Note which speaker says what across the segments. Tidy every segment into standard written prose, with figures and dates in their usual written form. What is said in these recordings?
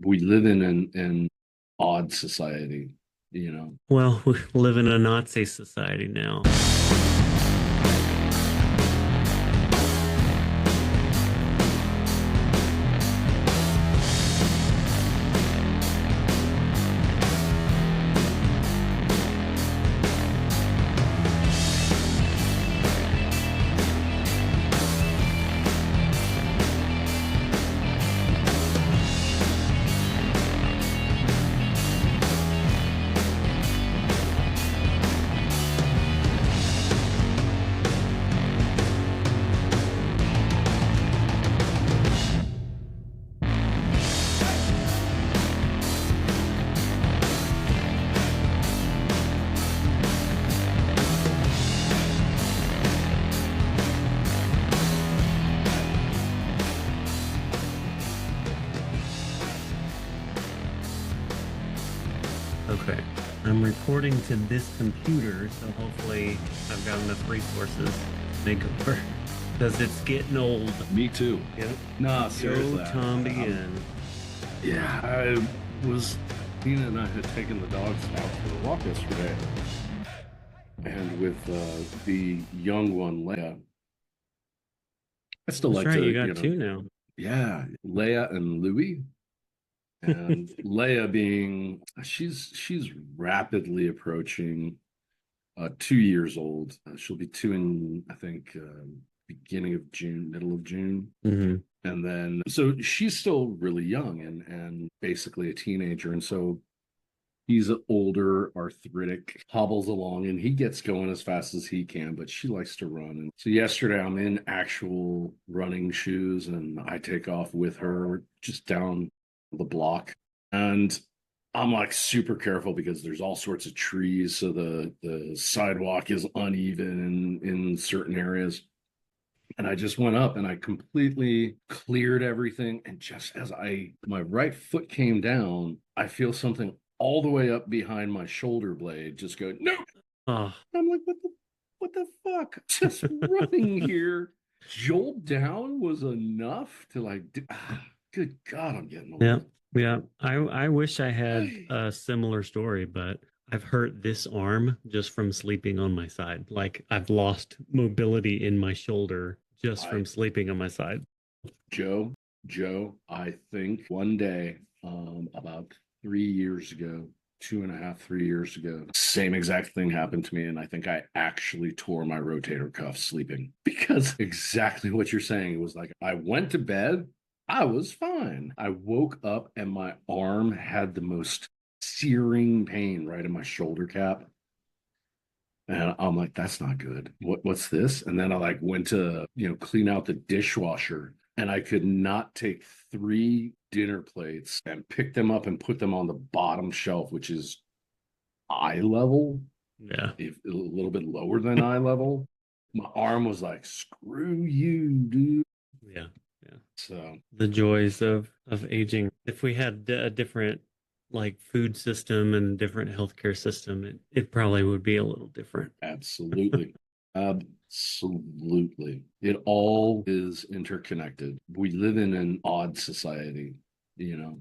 Speaker 1: We live in an odd society, you know.
Speaker 2: Well, we live in a Nazi society now. Okay. I'm recording to this computer, so hopefully I've got enough resources to make it work. Because it's getting old.
Speaker 1: Me too.
Speaker 2: Yep.
Speaker 1: Nah,
Speaker 2: Go
Speaker 1: seriously.
Speaker 2: Tom begin.
Speaker 1: Yeah, Nina and I had taken the dogs out for a walk yesterday. And with the young one, Leia, I still
Speaker 2: That's
Speaker 1: like
Speaker 2: right,
Speaker 1: to,
Speaker 2: you got two now.
Speaker 1: yeah, Leia and Louie. And Leia being, she's rapidly approaching 2 years old. She'll be two in, I think, beginning of June, middle of June.
Speaker 2: Hmm.
Speaker 1: And then, so she's still really young and basically a teenager. And so he's older, arthritic, hobbles along, and he gets going as fast as he can, but she likes to run. And so yesterday I'm in actual running shoes and I take off with her just down the block. And I'm like super careful because there's all sorts of trees. So the sidewalk is uneven in certain areas. And I just went up and I completely cleared everything. And just as my right foot came down, I feel something all the way up behind my shoulder blade just go, no.
Speaker 2: Oh,
Speaker 1: I'm like, what the fuck? Just running here, jolt down was enough to good God, I'm getting
Speaker 2: yeah.
Speaker 1: old.
Speaker 2: Yeah. I wish I had a similar story, but I've hurt this arm just from sleeping on my side. Like I've lost mobility in my shoulder just
Speaker 1: I
Speaker 2: from sleeping on my side.
Speaker 1: Joe, I think one day, about 3 years ago, 2.5, 3 years ago, same exact thing happened to me. And I think I actually tore my rotator cuff sleeping because exactly what you're saying. It was like I went to bed, I was fine. I woke up and my arm had the most searing pain right in my shoulder cap. And I'm like, that's not good. What's this? And then I went to, clean out the dishwasher and I could not take three dinner plates and pick them up and put them on the bottom shelf, which is eye level,
Speaker 2: Yeah.
Speaker 1: if a little bit lower than eye level. My arm was like, screw you, dude.
Speaker 2: Yeah. Yeah.
Speaker 1: So
Speaker 2: The joys of aging. If we had a different like food system and different healthcare system, it probably would be a little different.
Speaker 1: absolutely. Absolutely. It all is interconnected. We live in an odd society, you know.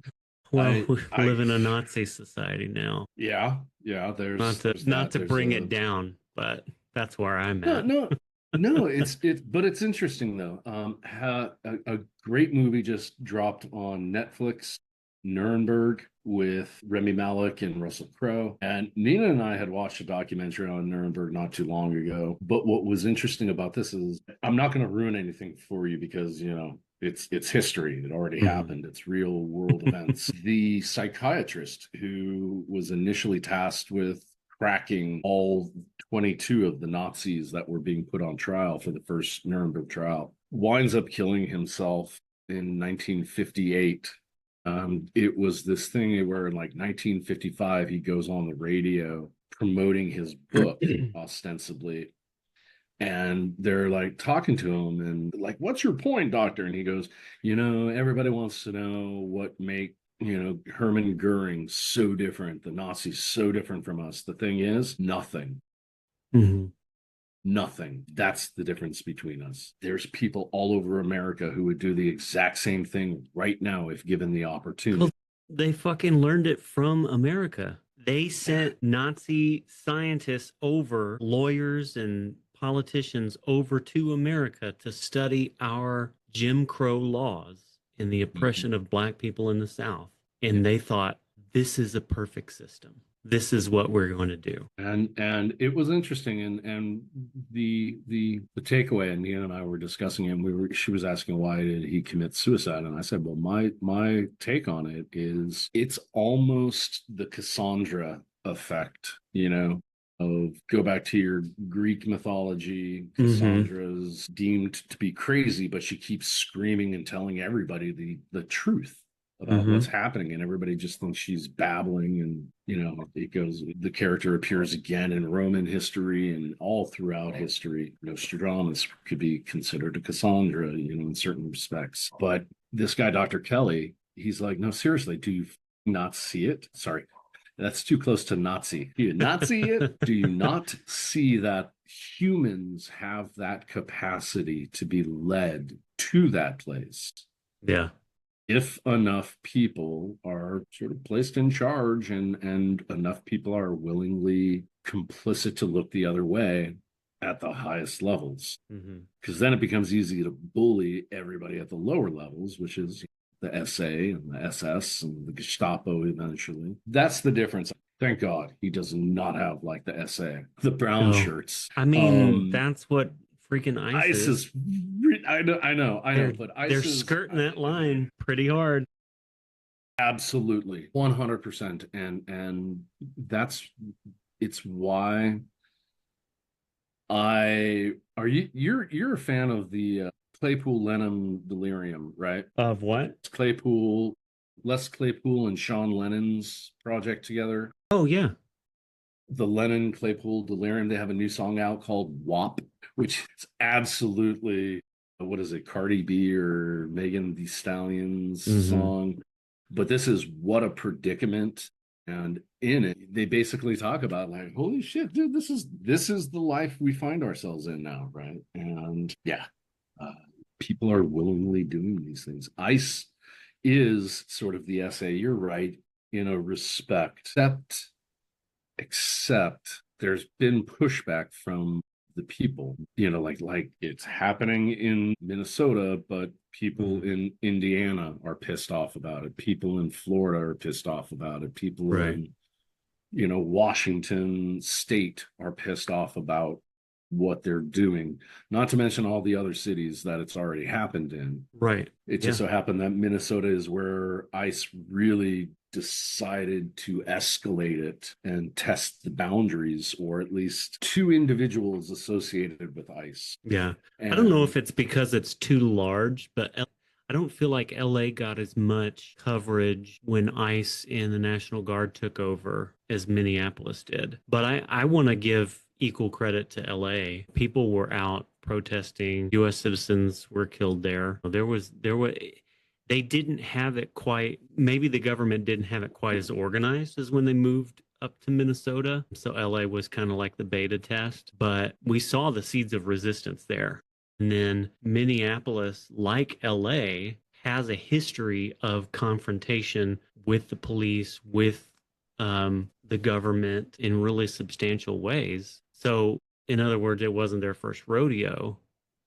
Speaker 2: Well, we
Speaker 1: I
Speaker 2: live in a Nazi society now.
Speaker 1: yeah,
Speaker 2: Not to
Speaker 1: there's
Speaker 2: not
Speaker 1: that.
Speaker 2: to
Speaker 1: There's
Speaker 2: bring
Speaker 1: a
Speaker 2: it down, but that's where I'm
Speaker 1: no,
Speaker 2: at.
Speaker 1: no, no, but it's interesting though. A great movie just dropped on Netflix, Nuremberg with Remy Malek and Russell Crowe. And Nina and I had watched a documentary on Nuremberg not too long ago. But what was interesting about this is I'm not going to ruin anything for you because, it's history. It already
Speaker 2: Mhm.
Speaker 1: happened. It's real world events. The psychiatrist who was initially tasked with cracking all 22 of the Nazis that were being put on trial for the first Nuremberg trial winds up killing himself in 1958. It was this thing where in 1955 he goes on the radio promoting his book ostensibly, and they're like talking to him and like, what's your point, doctor? And he goes, everybody wants to know what make Hermann Goering so different, the Nazis so different from us. The thing is nothing.
Speaker 2: Mhm.
Speaker 1: Nothing. That's the difference between us. There's people all over America who would do the exact same thing right now if given the
Speaker 2: Well,
Speaker 1: opportunity.
Speaker 2: They fucking learned it from America. They sent Nazi scientists over, lawyers and politicians over to America to study our Jim Crow laws and the oppression of black people in the South. And they thought, this is a perfect system. This is what we're going to do.
Speaker 1: And it was interesting, and the takeaway, and Ian and I were discussing it, and she was asking why did he commit suicide, and I said, well, my take on it is it's almost the Cassandra effect, of go back to your Greek mythology. Cassandra's deemed to be crazy, but she keeps screaming and telling everybody the truth about what's happening, and everybody just thinks she's babbling. And it goes, the character appears again in Roman history and all throughout history. Nostradamus could be considered a Cassandra, in certain respects. But this guy, Dr. Kelly, he's like, no, seriously, do you not see it? Sorry, that's too close to Nazi. Do you not see it? Do you not see that humans have that capacity to be led to that place?
Speaker 2: Yeah.
Speaker 1: If enough people are sort of placed in charge, and enough people are willingly complicit to look the other way at the highest levels. Because then it becomes easy to bully everybody at the lower levels, which is the SA and the SS and the Gestapo eventually. That's the difference. Thank God he does not have like the SA, the brown shirts.
Speaker 2: I mean, that's what freaking
Speaker 1: ICE is. I know, but ICE
Speaker 2: they're skirting that line pretty hard.
Speaker 1: Absolutely, 100%, and it's why you're a fan of the Claypool Lennon delirium, right?
Speaker 2: Of what?
Speaker 1: It's Les Claypool and Sean Lennon's project together.
Speaker 2: Oh yeah.
Speaker 1: The Lennon Claypool delirium. They have a new song out called WAP, which is absolutely, what is it, Cardi B or Megan Thee Stallion's song. But this is What a Predicament. And in it, they basically talk about like, holy shit, dude, this is the life we find ourselves in now, right? And yeah, people are willingly doing these things. ICE is sort of the SA, you're right, in a respect, except there's been pushback from the people, like it's happening in Minnesota, but people in Indiana are pissed off about it. People in Florida are pissed off about it. People in, Washington State are pissed off about what they're doing, not to mention all the other cities that it's already happened in.
Speaker 2: Right.
Speaker 1: It just so happened that Minnesota is where ICE really decided to escalate it and test the boundaries, or at least two individuals associated with ICE.
Speaker 2: Yeah. I don't know if it's because it's too large, but I don't feel like LA got as much coverage when ICE and the National Guard took over as Minneapolis did. But I want to give equal credit to LA. People were out protesting. US citizens were killed there. They didn't have it quite, maybe the government didn't have it quite as organized as when they moved up to Minnesota. So LA was kind of like the beta test, but we saw the seeds of resistance there. And then Minneapolis, like LA, has a history of confrontation with the police, with the government in really substantial ways. So, in other words, it wasn't their first rodeo.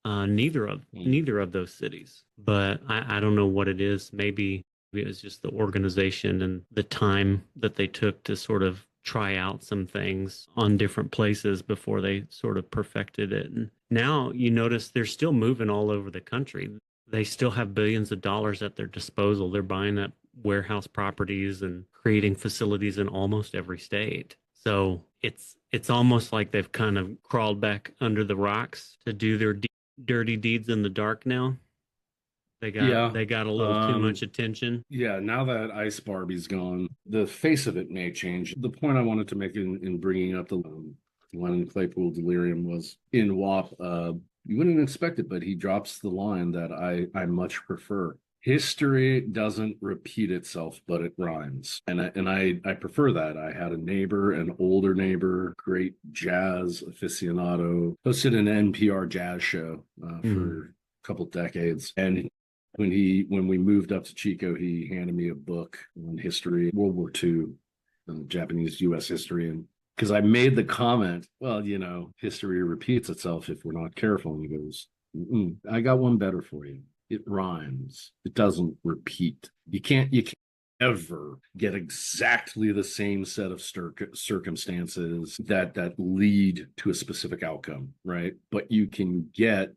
Speaker 2: Neither of those cities, but I don't know what it is. Maybe it was just the organization and the time that they took to sort of try out some things on different places before they sort of perfected it. And now you notice they're still moving all over the country. They still have billions of dollars at their disposal. They're buying up warehouse properties and creating facilities in almost every state. So it's almost like they've kind of crawled back under the rocks to do their dirty deeds in the dark now. They got a little too much attention.
Speaker 1: Yeah, now that Ice Barbie's gone, the face of it may change. The point I wanted to make in bringing up the Lennon Claypool delirium was in WAP. You wouldn't expect it, but he drops the line that I much prefer. History doesn't repeat itself, but it rhymes. And I prefer that. I had a neighbor, an older neighbor, great jazz aficionado, hosted an NPR jazz show for a couple decades. And When we moved up to Chico, he handed me a book on history, World War II, Japanese U.S. history, and because I made the comment, well, history repeats itself if we're not careful. And he goes, I got one better for you. It rhymes. It doesn't repeat. You can't ever get exactly the same set of circumstances that lead to a specific outcome, right? But you can get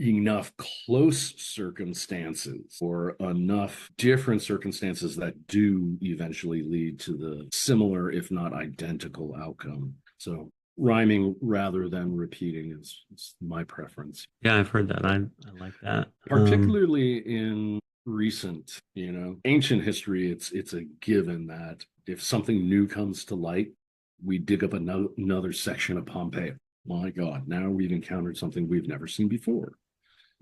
Speaker 1: enough close circumstances or enough different circumstances that do eventually lead to the similar, if not identical, outcome. So rhyming rather than repeating is my preference.
Speaker 2: Yeah, I've heard that. I like that.
Speaker 1: Particularly in recent, ancient history, it's a given that if something new comes to light, we dig up another section of Pompeii. My God, now we've encountered something we've never seen before.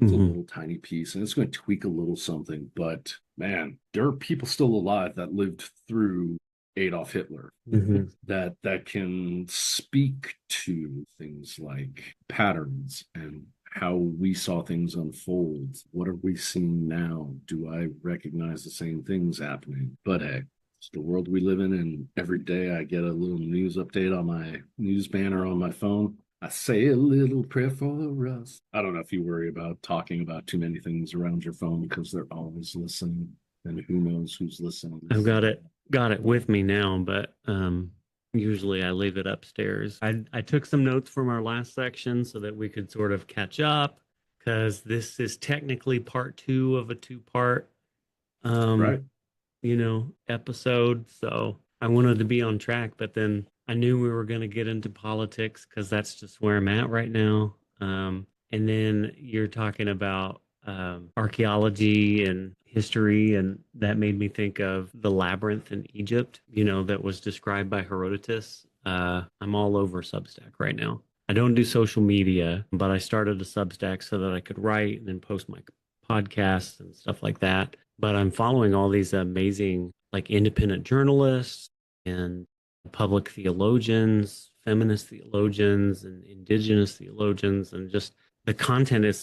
Speaker 1: It's a little tiny piece, and it's going to tweak a little something. But man, there are people still alive that lived through Adolf Hitler that can speak to things like patterns and how we saw things unfold. What are we seeing now? Do I recognize the same things happening? But hey, it's the world we live in, and every day I get a little news update on my news banner on my phone. I say a little prayer for us. I don't know if you worry about talking about too many things around your phone because they're always listening, and who knows who's listening.
Speaker 2: I've got it with me now, but usually I leave it upstairs. I took some notes from our last section so that we could sort of catch up, because this is technically part 2 of a 2-part
Speaker 1: right.
Speaker 2: Episode. So I wanted to be on track, but then I knew we were going to get into politics because that's just where I'm at right now. And then you're talking about archaeology and history, and that made me think of the labyrinth in Egypt, that was described by Herodotus. I'm all over Substack right now. I don't do social media, but I started a Substack so that I could write and then post my podcasts and stuff like that. But I'm following all these amazing, like, independent journalists and public theologians, feminist theologians, and indigenous theologians, and just the content is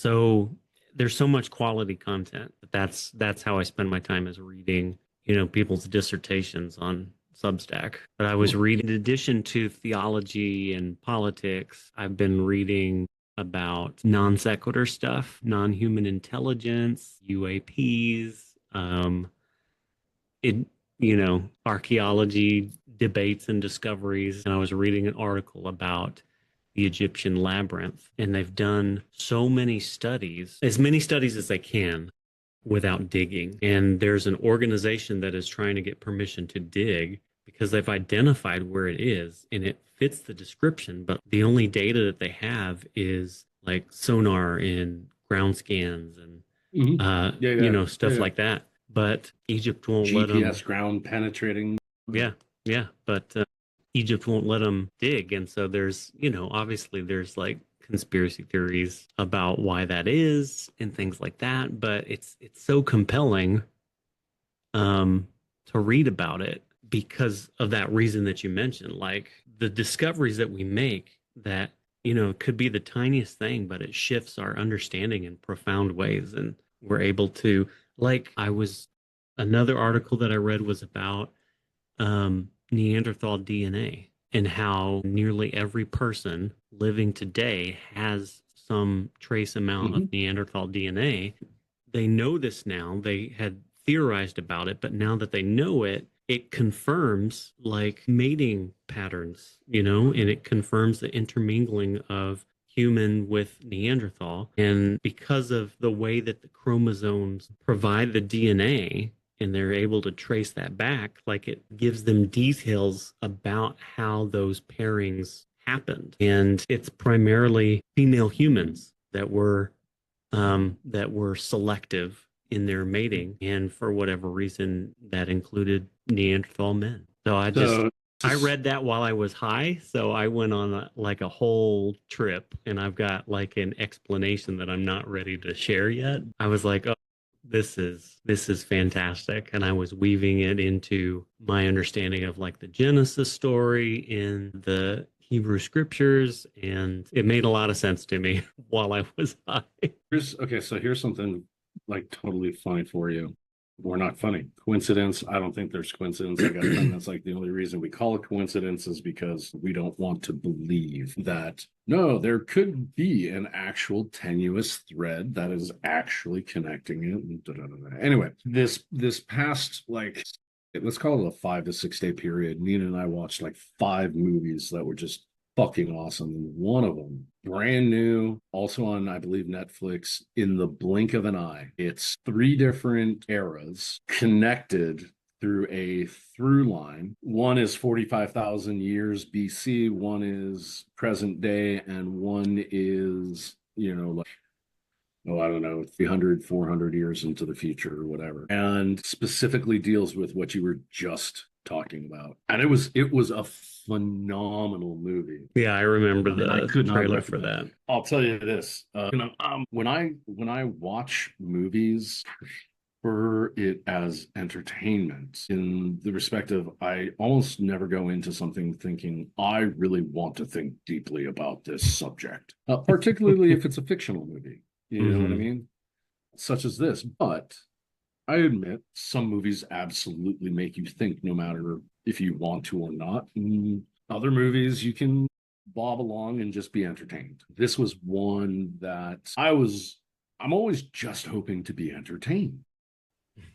Speaker 2: there's so much quality content. That's how I spend my time, is reading, people's dissertations on Substack. But I was reading, in addition to theology and politics, I've been reading about non sequitur stuff, non-human intelligence, UAPs, archaeology debates and discoveries. And I was reading an article about the Egyptian labyrinth, and they've done so many studies, as many studies as they can without digging. And there's an organization that is trying to get permission to dig because they've identified where it is and it fits the description. But the only data that they have is like sonar and ground scans and stuff like that. But Egypt won't let them.
Speaker 1: GPS ground penetrating.
Speaker 2: Yeah. But Egypt won't let them dig. And so there's, obviously there's like conspiracy theories about why that is and things like that. But it's so compelling to read about it because of that reason that you mentioned, like the discoveries that we make that, could be the tiniest thing, but it shifts our understanding in profound ways. And we're able to, another article that I read was about Neanderthal DNA and how nearly every person living today has some trace amount of Neanderthal DNA. They know this now. They had theorized about it, but now that they know it, it confirms like mating patterns, and it confirms the intermingling of human with Neanderthal. And because of the way that the chromosomes provide the DNA, and they're able to trace that back, like it gives them details about how those pairings happened. And it's primarily female humans that were selective in their mating, and for whatever reason that included Neanderthal men. So I read that while I was high, so I went on a whole trip, and I've got like an explanation that I'm not ready to share yet. I was like, oh, this is fantastic, and I was weaving it into my understanding of like the Genesis story in the Hebrew scriptures, and it made a lot of sense to me while I was high.
Speaker 1: Here's something like totally funny for you. Or not funny. Coincidence. I don't think there's coincidence. I got a friend that's like the only reason we call it coincidence is because we don't want to believe that no, there could be an actual tenuous thread that is actually connecting it. Da, da, da, da. Anyway, this past like let's call it a 5 to 6 day period. Nina and I watched like 5 movies that were just fucking awesome. And one of them, brand new, also on, I believe, Netflix, in the blink of an eye. It's 3 different eras connected through a through line. One is 45,000 years BC, one is present day, and one is, like, oh, I don't know, 300, 400 years into the future or whatever, and specifically deals with what you were just talking about. And it was a phenomenal movie.
Speaker 2: Yeah, I remember
Speaker 1: And I
Speaker 2: the
Speaker 1: could not
Speaker 2: trailer for
Speaker 1: recommend.
Speaker 2: that.
Speaker 1: I'll tell you this, when I watch movies, for it as entertainment in the respect of I almost never go into something thinking I really want to think deeply about this subject, particularly if it's a fictional movie. You know what I
Speaker 2: Hmm.
Speaker 1: mean? Such as this. But I admit some movies absolutely make you think no matter if you want to or not. And other movies you can bob along and just be entertained. This was one that I'm always just hoping to be entertained.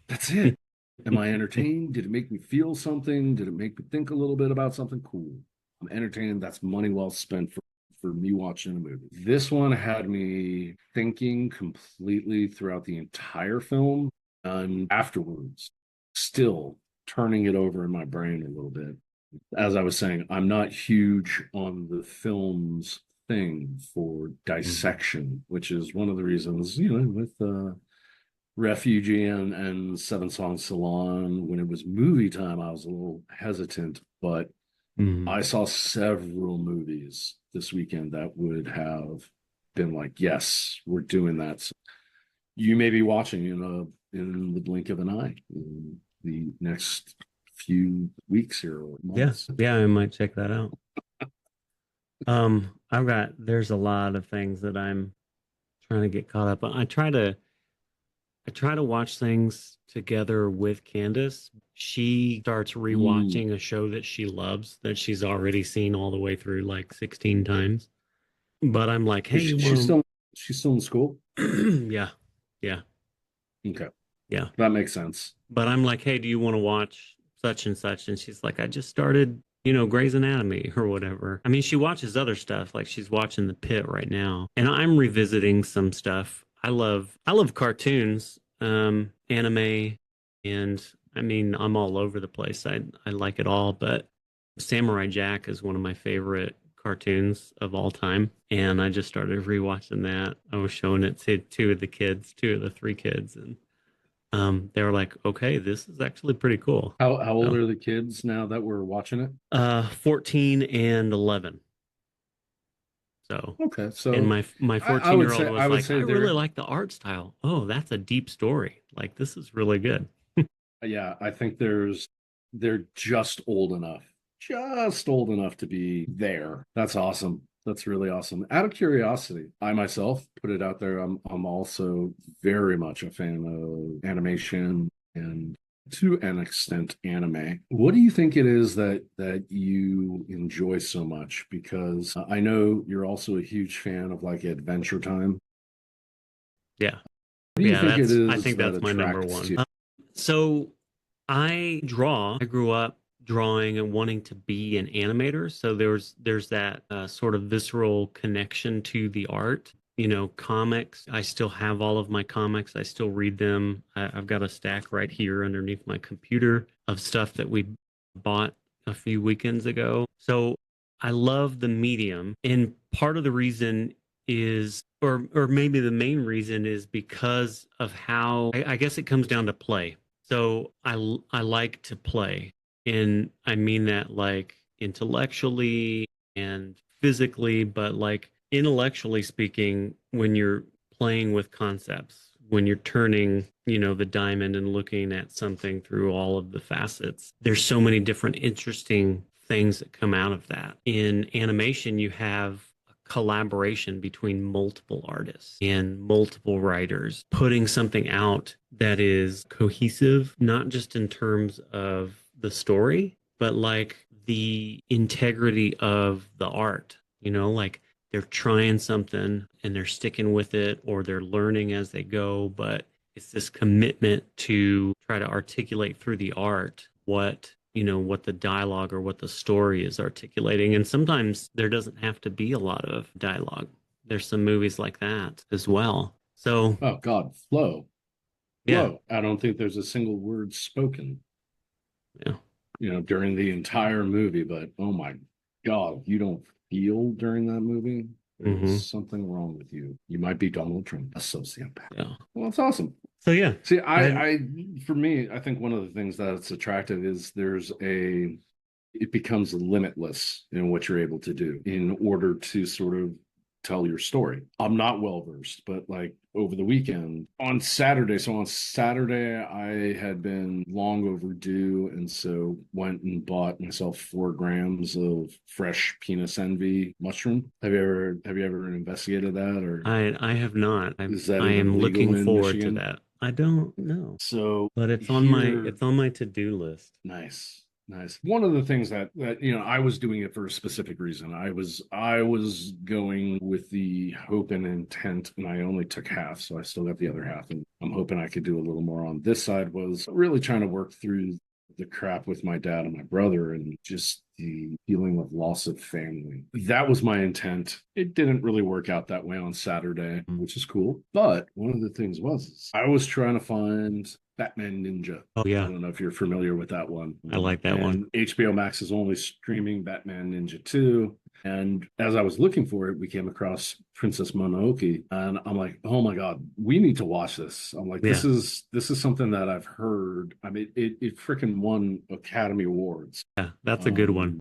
Speaker 1: That's it. Am I entertained? Did it make me feel something? Did it make me think a little bit about something? Cool. I'm entertained. That's money well spent for me watching a movie. This one had me thinking completely throughout the entire film and afterwards, still turning it over in my brain a little bit. As I was saying, I'm not huge on the film's thing for dissection, which is one of the reasons, with Refugee and Seven Song Salon, when it was movie time, I was a little hesitant, but
Speaker 2: Hmm.
Speaker 1: I saw several movies this weekend that would have been like, yes, we're doing that. So you may be watching in the blink of an eye in the next few weeks here or
Speaker 2: Yeah,
Speaker 1: months.
Speaker 2: yeah, I might check that out. There's a lot of things that I'm trying to get caught up on. I try to watch things together with Candace. She starts
Speaker 1: Mm.
Speaker 2: rewatching a show that she loves that she's already seen all the way through like 16 times. But I'm like, hey,
Speaker 1: Is
Speaker 2: you
Speaker 1: she
Speaker 2: want
Speaker 1: she's still in school?
Speaker 2: to? Yeah, yeah,
Speaker 1: Okay,
Speaker 2: yeah.
Speaker 1: that makes sense.
Speaker 2: But I'm like, hey, do you want to watch such and such? And she's like, I just started, Grey's Anatomy or whatever. I mean, she watches other stuff, like she's watching The Pit right now. And I'm revisiting some stuff. I love cartoons, anime, and I mean, I'm all over the place. I like it all, but Samurai Jack is one of my favorite cartoons of all time. And I just started rewatching that. I was showing it to two of the 3 kids, and they were like, okay, this is actually pretty cool.
Speaker 1: How old
Speaker 2: So,
Speaker 1: are the kids now that we're watching it?
Speaker 2: 14 and 11. So,
Speaker 1: Okay,
Speaker 2: and
Speaker 1: so
Speaker 2: my
Speaker 1: I
Speaker 2: 14
Speaker 1: would
Speaker 2: year old
Speaker 1: say I
Speaker 2: was
Speaker 1: would
Speaker 2: like, I
Speaker 1: say
Speaker 2: really
Speaker 1: they're
Speaker 2: like the art style. Oh, that's a deep story. Like, this is really good.
Speaker 1: yeah, I think they're just old enough to be there. That's awesome. That's really awesome. Out of curiosity, I myself put it out there. I'm also very much a fan of animation and to an extent anime. What do you think it is that you enjoy so much? Because I know you're also a huge fan of like Adventure Time.
Speaker 2: Yeah.
Speaker 1: What do you
Speaker 2: Yeah.
Speaker 1: think it
Speaker 2: I
Speaker 1: is
Speaker 2: think
Speaker 1: that
Speaker 2: that's my number
Speaker 1: attracts
Speaker 2: one.
Speaker 1: you?
Speaker 2: So I draw. I grew up drawing and wanting to be an animator. So there's that sort of visceral connection to the art. Comics. I still have all of my comics. I still read them. I've got a stack right here underneath my computer of stuff that we bought a few weekends ago. So I love the medium, and part of the reason is, or maybe the main reason is because of how I guess it comes down to play. So I like to play, and I mean that like intellectually and physically, but like intellectually speaking, when you're playing with concepts, when you're turning, the diamond and looking at something through all of the facets, there's so many different interesting things that come out of that. In animation, you have a collaboration between multiple artists and multiple writers, putting something out that is cohesive, not just in terms of the story, but like the integrity of the art, like they're trying something and they're sticking with it or they're learning as they go, but it's this commitment to try to articulate through the art what the dialogue or what the story is articulating. And sometimes there doesn't have to be a lot of dialogue. There's some movies like that as well. So,
Speaker 1: Oh God, flow,
Speaker 2: yeah,
Speaker 1: flow. I don't think there's a single word spoken,
Speaker 2: yeah.
Speaker 1: during the entire movie, but oh my God, you don't feel during that movie. There's
Speaker 2: Hmm.
Speaker 1: something wrong with you. You might be Donald Trump, a sociopath.
Speaker 2: Yeah.
Speaker 1: Well, that's awesome.
Speaker 2: So, yeah,
Speaker 1: See,
Speaker 2: I,
Speaker 1: for me, I think one of the things that's attractive is it becomes limitless in what you're able to do in order to sort of tell your story. I'm not well versed, but like over the weekend on Saturday, I had been long overdue. And so went and bought myself 4 grams of fresh penis envy mushroom. Have you ever investigated that, or
Speaker 2: I have not.
Speaker 1: is that
Speaker 2: I
Speaker 1: even
Speaker 2: am
Speaker 1: legal
Speaker 2: looking
Speaker 1: in
Speaker 2: forward to
Speaker 1: Michigan?
Speaker 2: that. I don't know,
Speaker 1: So
Speaker 2: but
Speaker 1: here,
Speaker 2: it's on my to-do list.
Speaker 1: nice, nice. One of the things that I was doing it for a specific reason. I was going with the hope and intent, and I only took half, so I still got the other half, and I'm hoping I could do a little more on this side. Was really trying to work through the crap with my dad and my brother and just the feeling of loss of family. That was my intent. It didn't really work out that way on Saturday, which is cool. But one of the things was I was trying to find Batman Ninja.
Speaker 2: Oh
Speaker 1: I
Speaker 2: yeah,
Speaker 1: don't know if you're familiar with that one.
Speaker 2: I like that one.
Speaker 1: And HBO Max is only streaming Batman Ninja 2. And as I was looking for it, we came across Princess Mononoke, and I'm like, oh my God, we need to watch this. I'm like, this
Speaker 2: Yeah,
Speaker 1: is this is something that I've heard. I mean, it freaking won Academy Awards.
Speaker 2: yeah, that's a good one.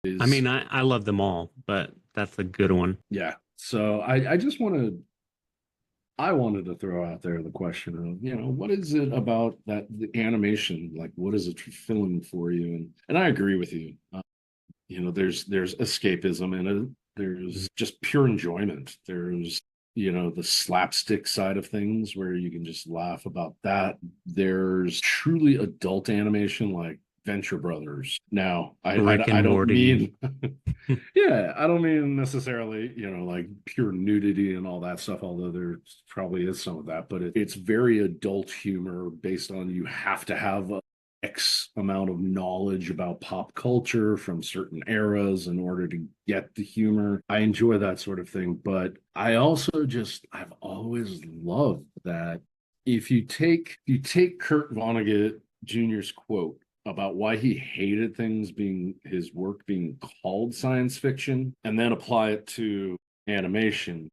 Speaker 1: Um,
Speaker 2: I
Speaker 1: is
Speaker 2: mean, I love them all, but that's a good one.
Speaker 1: Yeah. So I wanted to throw out there the question of, what is it about that the animation, like what is it fulfilling for you? And I agree with you. There's escapism in it.
Speaker 2: Mhm.
Speaker 1: There's just pure enjoyment. There's the slapstick side of things where you can just laugh about that. There's truly adult animation like Venture Brothers. Now,
Speaker 2: Rick
Speaker 1: I
Speaker 2: and
Speaker 1: don't
Speaker 2: Morty.
Speaker 1: mean yeah, I don't mean necessarily, like pure nudity and all that stuff, although there probably is some of that, but it's very adult humor based on you have to have X amount of knowledge about pop culture from certain eras in order to get the humor. I enjoy that sort of thing, but I've always loved that if you take Kurt Vonnegut Jr.'s quote about why he hated his work being called science fiction, and then apply it to animation,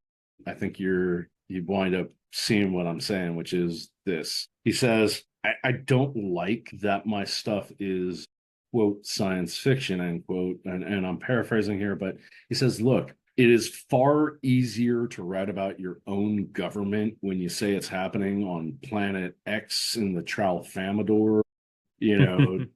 Speaker 1: I think you wind up seeing what I'm saying, which is this. He says, I don't like that my stuff is quote science fiction, end quote. And I'm paraphrasing here, but he says, look, it is far easier to write about your own government when you say it's happening on planet X in the Tralfamadore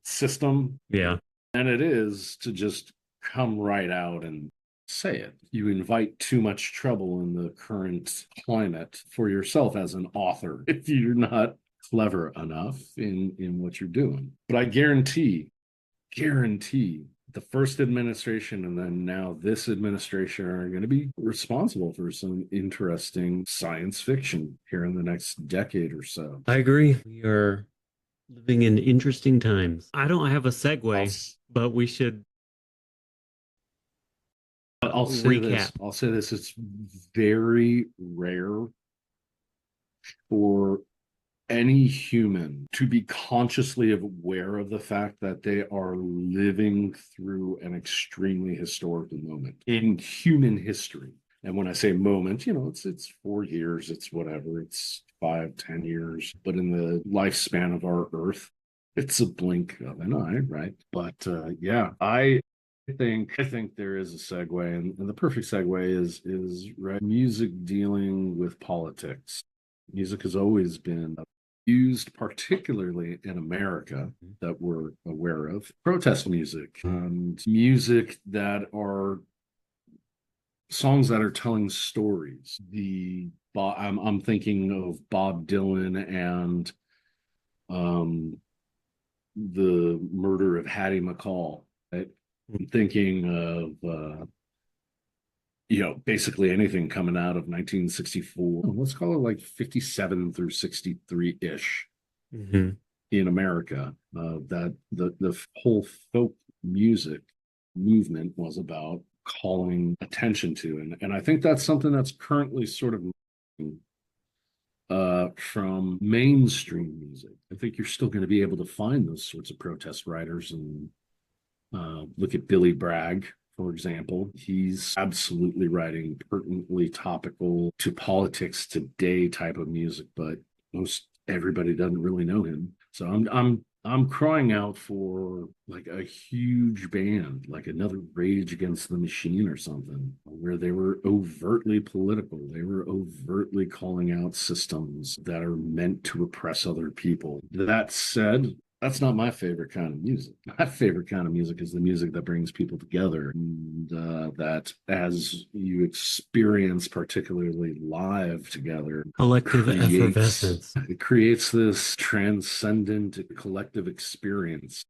Speaker 1: system
Speaker 2: Yeah.
Speaker 1: than it is to just come right out and say it. You invite too much trouble in the current climate for yourself as an author if you're not clever enough in what you're doing. But I guarantee the first administration and then now this administration are going to be responsible for some interesting science fiction here in the next decade or so.
Speaker 2: I agree. We are living in interesting times. I don't have a
Speaker 1: I'll
Speaker 2: segue, but we should
Speaker 1: I'll say
Speaker 2: recap.
Speaker 1: this. I'll say this. It's very rare for any human to be consciously aware of the fact that they are living through an extremely historical moment in human history. And when I say moment, it's 4 years, it's whatever, it's 5, 10 years, but in the lifespan of our Earth, it's a blink of an eye, right? But yeah, I think there is a segue, and the perfect segue is right, music dealing with politics. Music has always been used, particularly in America, that we're aware of. Protest music, and music that are songs that are telling stories. I'm thinking of Bob Dylan and um, the murder of Hattie McCall. Right? I'm thinking of basically anything coming out of 1964. Let's call it like 57 through 63 ish
Speaker 2: Mm-hmm.
Speaker 1: in America. That the whole folk music movement was about calling attention to, and I think that's something that's currently sort of from mainstream music. I think you're still going to be able to find those sorts of protest writers and look at Billy Bragg, for example. He's absolutely writing pertinently topical to politics today type of music, but most everybody doesn't really know him. So I'm crying out for like a huge band, like another Rage Against the Machine or something, where they were overtly political. They were overtly calling out systems that are meant to oppress other people. That said, that's not my favorite kind of music. My favorite kind of music is the music that brings people together, and that as you experience, particularly live together,
Speaker 2: Collective
Speaker 1: creates
Speaker 2: effervescence.
Speaker 1: it creates this transcendent collective experience.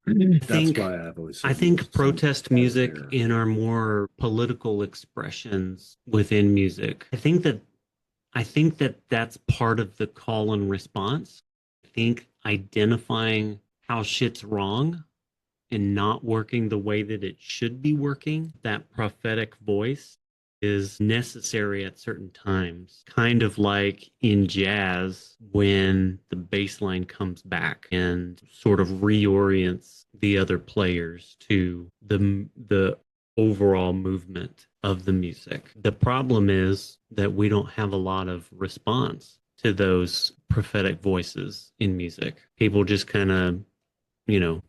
Speaker 2: I
Speaker 1: That's
Speaker 2: think
Speaker 1: why I've always
Speaker 2: I
Speaker 1: said
Speaker 2: think
Speaker 1: music songs
Speaker 2: protest
Speaker 1: are
Speaker 2: music
Speaker 1: there.
Speaker 2: in our more political expressions within music. I think that that's part of the call and response. I think identifying how shit's wrong and not working the way that it should be working, that prophetic voice is necessary at certain times. Kind of like in jazz when the bass line comes back and sort of reorients the other players to the overall movement of the music. The problem is that we don't have a lot of response to those prophetic voices in music. People just kind of,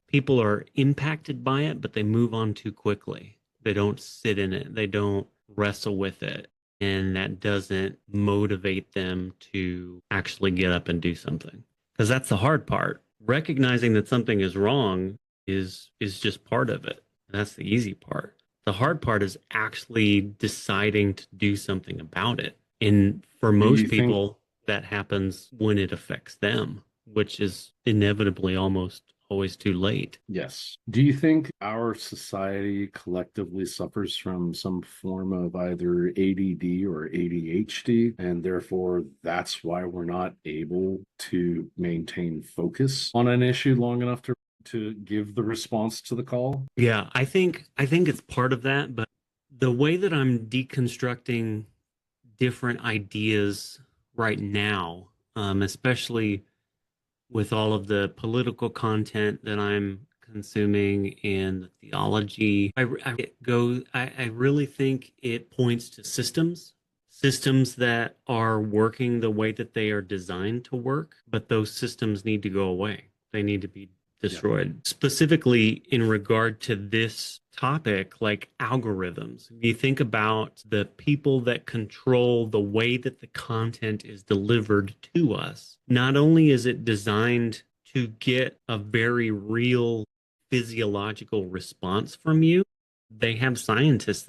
Speaker 2: people are impacted by it, but they move on too quickly. They don't sit in it, they don't wrestle with it. And that doesn't motivate them to actually get up and do something. Because that's the hard part. Recognizing that something is wrong is just part of it. That's the easy part. The hard part is actually deciding to do something about it. And for
Speaker 1: Do you
Speaker 2: most
Speaker 1: think
Speaker 2: people, that happens when it affects them, which is inevitably almost always too late.
Speaker 1: Yes. Do you think our society collectively suffers from some form of either ADD or ADHD, and therefore that's why we're not able to maintain focus on an issue long enough to give the response to the call?
Speaker 2: Yeah, I think it's part of that, but the way that I'm deconstructing different ideas right now, especially with all of the political content that I'm consuming and the theology, I really think it points to systems that are working the way that they are designed to work, but those systems need to go away. They need to be
Speaker 1: Yeah.
Speaker 2: destroyed. Specifically in regard to this topic, like algorithms. You think about the people that control the way that the content is delivered to us. Not only is it designed to get a very real physiological response from you, they have scientists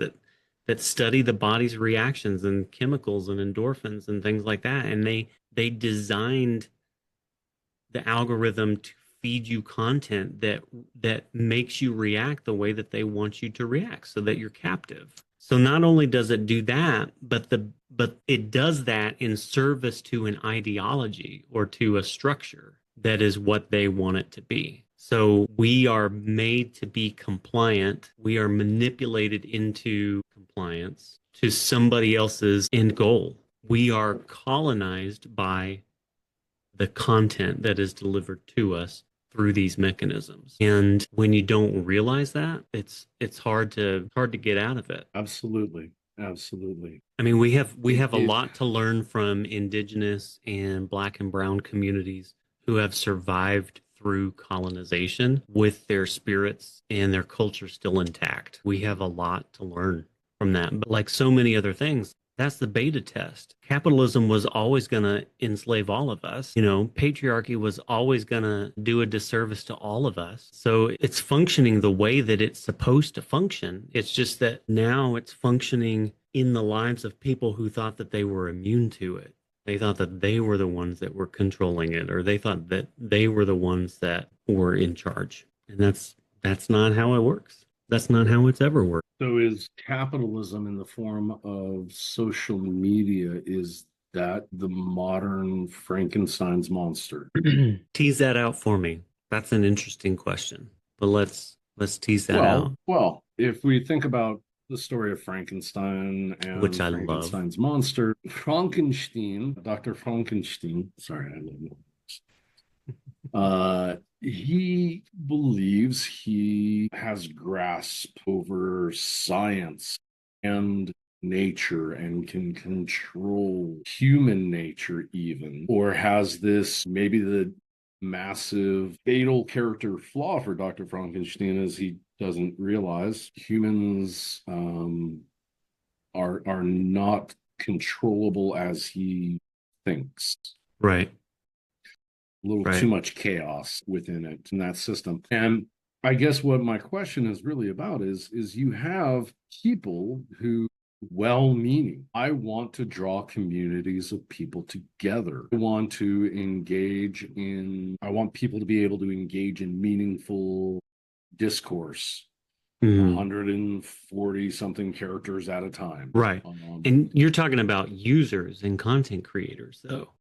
Speaker 2: that study the body's reactions and chemicals and endorphins and things like that, and they designed the algorithm to feed you content that makes you react the way that they want you to react so that you're captive. So not only does it do that, but it does that in service to an ideology or to a structure that is what they want it to be. So we are made to be compliant. We are manipulated into compliance to somebody else's end goal. We are colonized by the content that is delivered to us through these mechanisms. And when you don't realize that, it's hard to get out of it.
Speaker 1: Absolutely. Absolutely.
Speaker 2: I mean, we have a
Speaker 1: It
Speaker 2: lot to learn from indigenous and black and brown communities who have survived through colonization with their spirits and their culture still intact. We have a lot to learn from that. But like so many other things, that's the beta test. Capitalism was always going to enslave all of us. Patriarchy was always going to do a disservice to all of us. So it's functioning the way that it's supposed to function. It's just that now it's functioning in the lives of people who thought that they were immune to it. They thought that they were the ones that were controlling it, or they thought that they were the ones that were in charge. And that's not how it works. That's not how it's ever worked.
Speaker 1: So is capitalism in the form of social media, is that the modern Frankenstein's monster?
Speaker 2: Tease that out for me. That's an interesting question. But let's tease that out.
Speaker 1: Well, if we think about the story of Frankenstein
Speaker 2: Which
Speaker 1: and
Speaker 2: I love.
Speaker 1: Frankenstein's monster, Frankenstein, Dr. Frankenstein, sorry, I love him. He believes he has grasp over science and nature and can control human nature even, or has this, maybe the massive fatal character flaw for Dr. Frankenstein is he doesn't realize humans are not controllable as he thinks.
Speaker 2: Right.
Speaker 1: A little too much chaos within it in that system. And I guess what my question is really about is you have people who, well-meaning, I want to draw communities of people together. I want people to be able to engage in meaningful discourse, 140 something characters at a time.
Speaker 2: Right. And you're talking about users and content creators, though.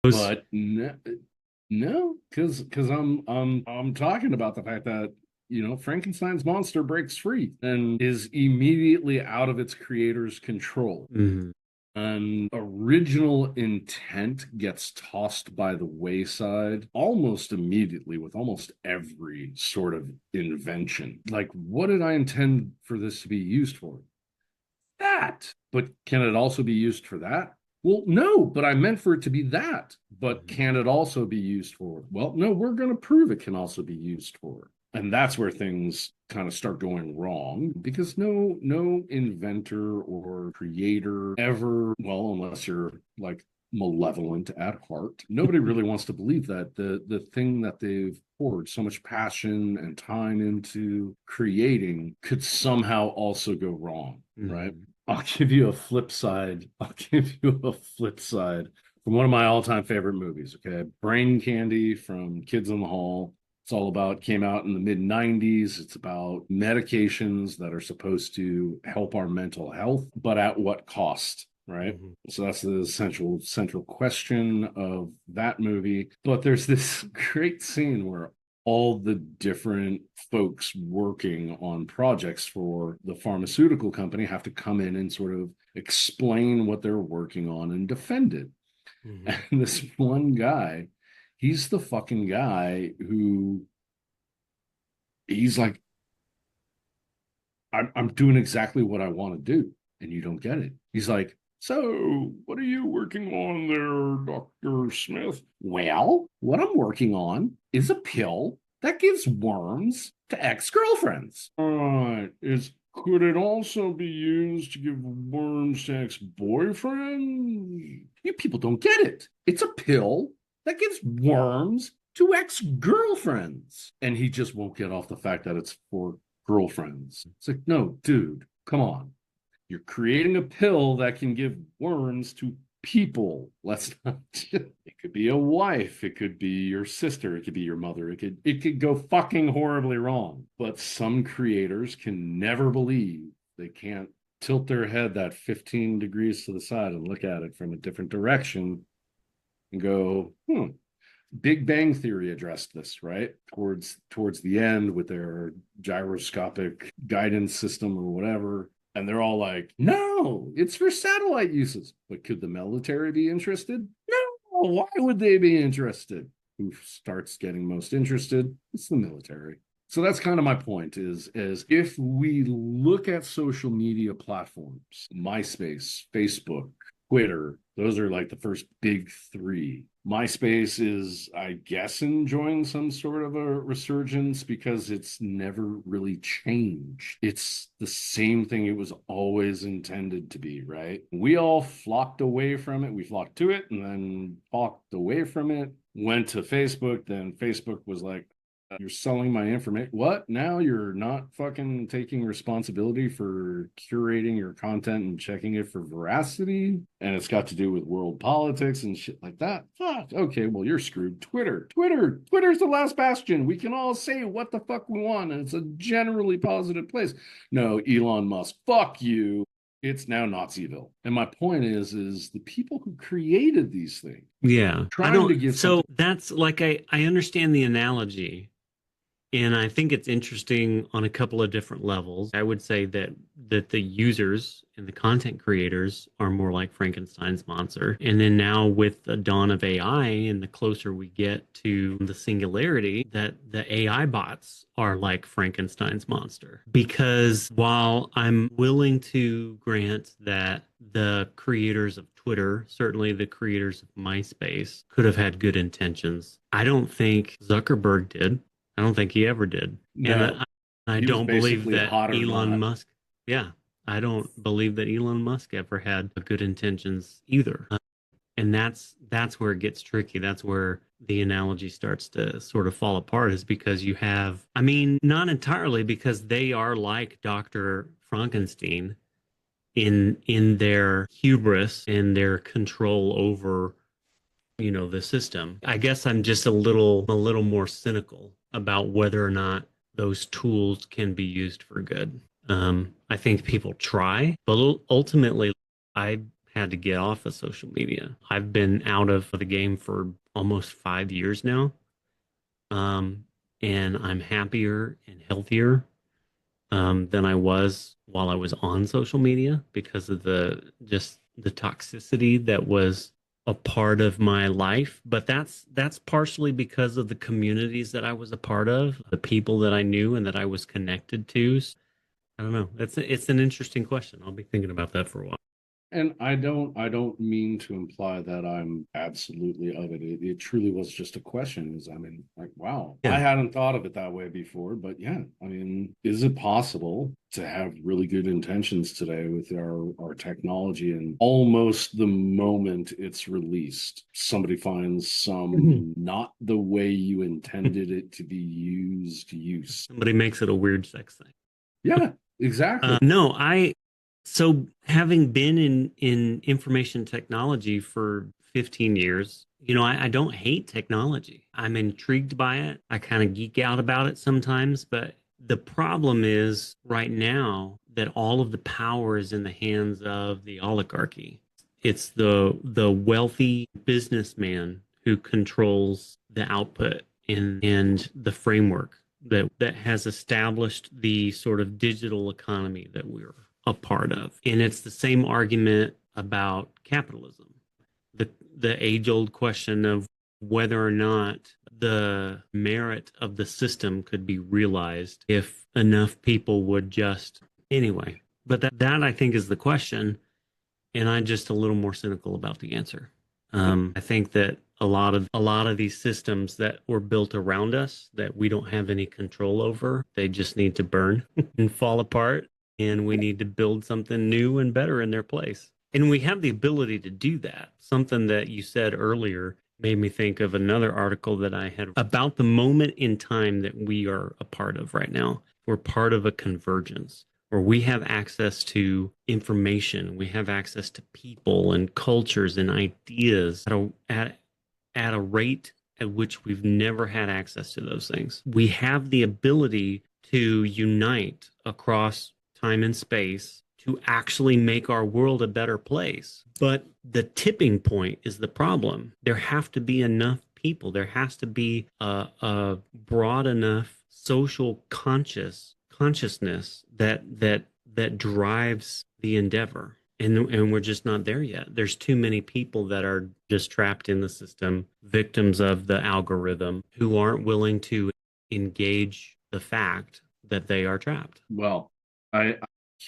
Speaker 1: But no, because I'm talking about the fact that, you know, Frankenstein's monster breaks free and is immediately out of its creator's control. And original intent gets tossed by the wayside almost immediately with almost every sort of invention. Like, what did I intend for this to be used for? That. But can it also be used for that? Well, no, but I meant for it to be that. But can it also be used for? Well, no, we're going to prove it can also be used for. And that's where things kind of start going wrong, because no inventor or creator ever, well, unless you're like malevolent at heart, nobody really wants to believe that the thing that they've poured so much passion and time into creating could somehow also go wrong, right? I'll give you a flip side. From one of my all-time favorite movies, okay? Brain Candy from Kids in the Hall. It's all about, came out in the mid-90s. It's about medications that are supposed to help our mental health, but at what cost, right? So that's the central question of that movie. But there's this great scene where all the different folks working on projects for the pharmaceutical company have to come in and sort of explain what they're working on and defend it. And this one guy, he's the fucking guy who, he's like, I'm doing exactly what I want to do, and you don't get it. He's like, so what are you working on there, Dr. Smith? Well, what I'm working on is a pill that gives worms to ex-girlfriends. All right. Could it also be used to give worms to ex-boyfriends? You people don't get it. It's a pill that gives worms to ex-girlfriends. And he just won't get off the fact that it's for girlfriends. It's like, no, dude, come on. You're creating a pill that can give worms to people. Let's not. It could be a wife. It could be your sister. It could be your mother. It could go fucking horribly wrong. But some creators can never believe. They can't tilt their head that 15 degrees to the side and look at it from a different direction and go, Big Bang Theory addressed this, right? Towards the end with their gyroscopic guidance system or whatever. And they're all like, no, it's for satellite uses. But could the military be interested? No. Why would they be interested? Who starts getting most interested? It's the military. So that's kind of my point is if we look at social media platforms, MySpace, Facebook, Twitter, those are like the first big three. MySpace is, I guess, enjoying some sort of a resurgence because it's never really changed. It's the same thing it was always intended to be, right? We all flocked away from it. We flocked to it and then flocked away from it, went to Facebook. Then Facebook was like, You're selling my information. What? Now you're not fucking taking responsibility for curating your content and checking it for veracity? And it's got to do with world politics and shit like that. Fuck. Okay, well, you're screwed. Twitter's the last bastion. We can all say what the fuck we want, and it's a generally positive place. No, Elon Musk, fuck you. It's now Naziville. And my point is the people who created these things
Speaker 2: Yeah. I
Speaker 1: trying to
Speaker 2: don't,
Speaker 1: give
Speaker 2: so
Speaker 1: something.
Speaker 2: that's like, I understand the analogy. And I think it's interesting on a couple of different levels. I would say that the users and the content creators are more like Frankenstein's monster. And then now with the dawn of AI and the closer we get to the singularity, that the AI bots are like Frankenstein's monster. Because while I'm willing to grant that the creators of Twitter, certainly the creators of MySpace, could have had good intentions, I don't think Zuckerberg did. I don't think he ever did. And
Speaker 1: No,
Speaker 2: I
Speaker 1: he was
Speaker 2: don't believe
Speaker 1: basically
Speaker 2: that
Speaker 1: hot or
Speaker 2: Elon
Speaker 1: not.
Speaker 2: Musk, yeah, I don't believe that Elon Musk ever had good intentions either. And that's where it gets tricky. That's where the analogy starts to sort of fall apart, is because you have, I mean, not entirely, because they are like Dr. Frankenstein in their hubris and their control over, the system. I guess I'm just a little more cynical about whether or not those tools can be used for good. I think people try, but ultimately, I had to get off of social media. I've been out of the game for almost 5 years now, um, and I'm happier and healthier than I was while I was on social media, because of the toxicity that was a part of my life. But that's partially because of the communities that I was a part of, the people that I knew and that I was connected to. I don't know. It's an interesting question. I'll be thinking about that for a while.
Speaker 1: And I don't mean to imply that I'm absolutely of it. It truly was just a question. Is I mean, like, wow, I
Speaker 2: Yeah.
Speaker 1: hadn't thought of it that way before. But yeah, I mean, is it possible to have really good intentions today with our technology, and almost the moment it's released, somebody finds some not the way you intended it to be used use?
Speaker 2: Somebody makes it a weird sex thing.
Speaker 1: Yeah, exactly.
Speaker 2: No, so having been in information technology for 15 years, I don't hate technology. I'm intrigued by it. I kind of geek out about it sometimes, but the problem is right now that all of the power is in the hands of the oligarchy. It's the wealthy businessman who controls the output and the framework that has established the sort of digital economy that we're a part of. And it's the same argument about capitalism. The age-old question of whether or not the merit of the system could be realized if enough people would just anyway. But that I think is the question, and I'm just a little more cynical about the answer. I think that a lot of these systems that were built around us that we don't have any control over, they just need to burn and fall apart, and we need to build something new and better in their place. And we have the ability to do that. Something that you said earlier made me think of another article that I had about the moment in time that we are a part of right now. We're part of a convergence where we have access to information, we have access to people and cultures and ideas at a rate at which we've never had access to those things. We have the ability to unite across time and space to actually make our world a better place. But the tipping point is the problem. There have to be enough people. There has to be a broad enough social consciousness that drives the endeavor. And we're just not there yet. There's too many people that are just trapped in the system, victims of the algorithm, who aren't willing to engage the fact that they are trapped.
Speaker 1: Well, I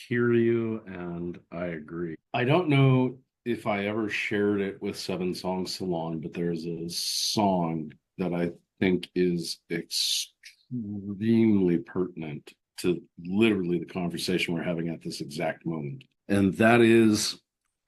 Speaker 1: hear you and I agree. I don't know if I ever shared it with Seven Song Salon, but there's a song that I think is extremely pertinent to literally the conversation we're having at this exact moment. And that is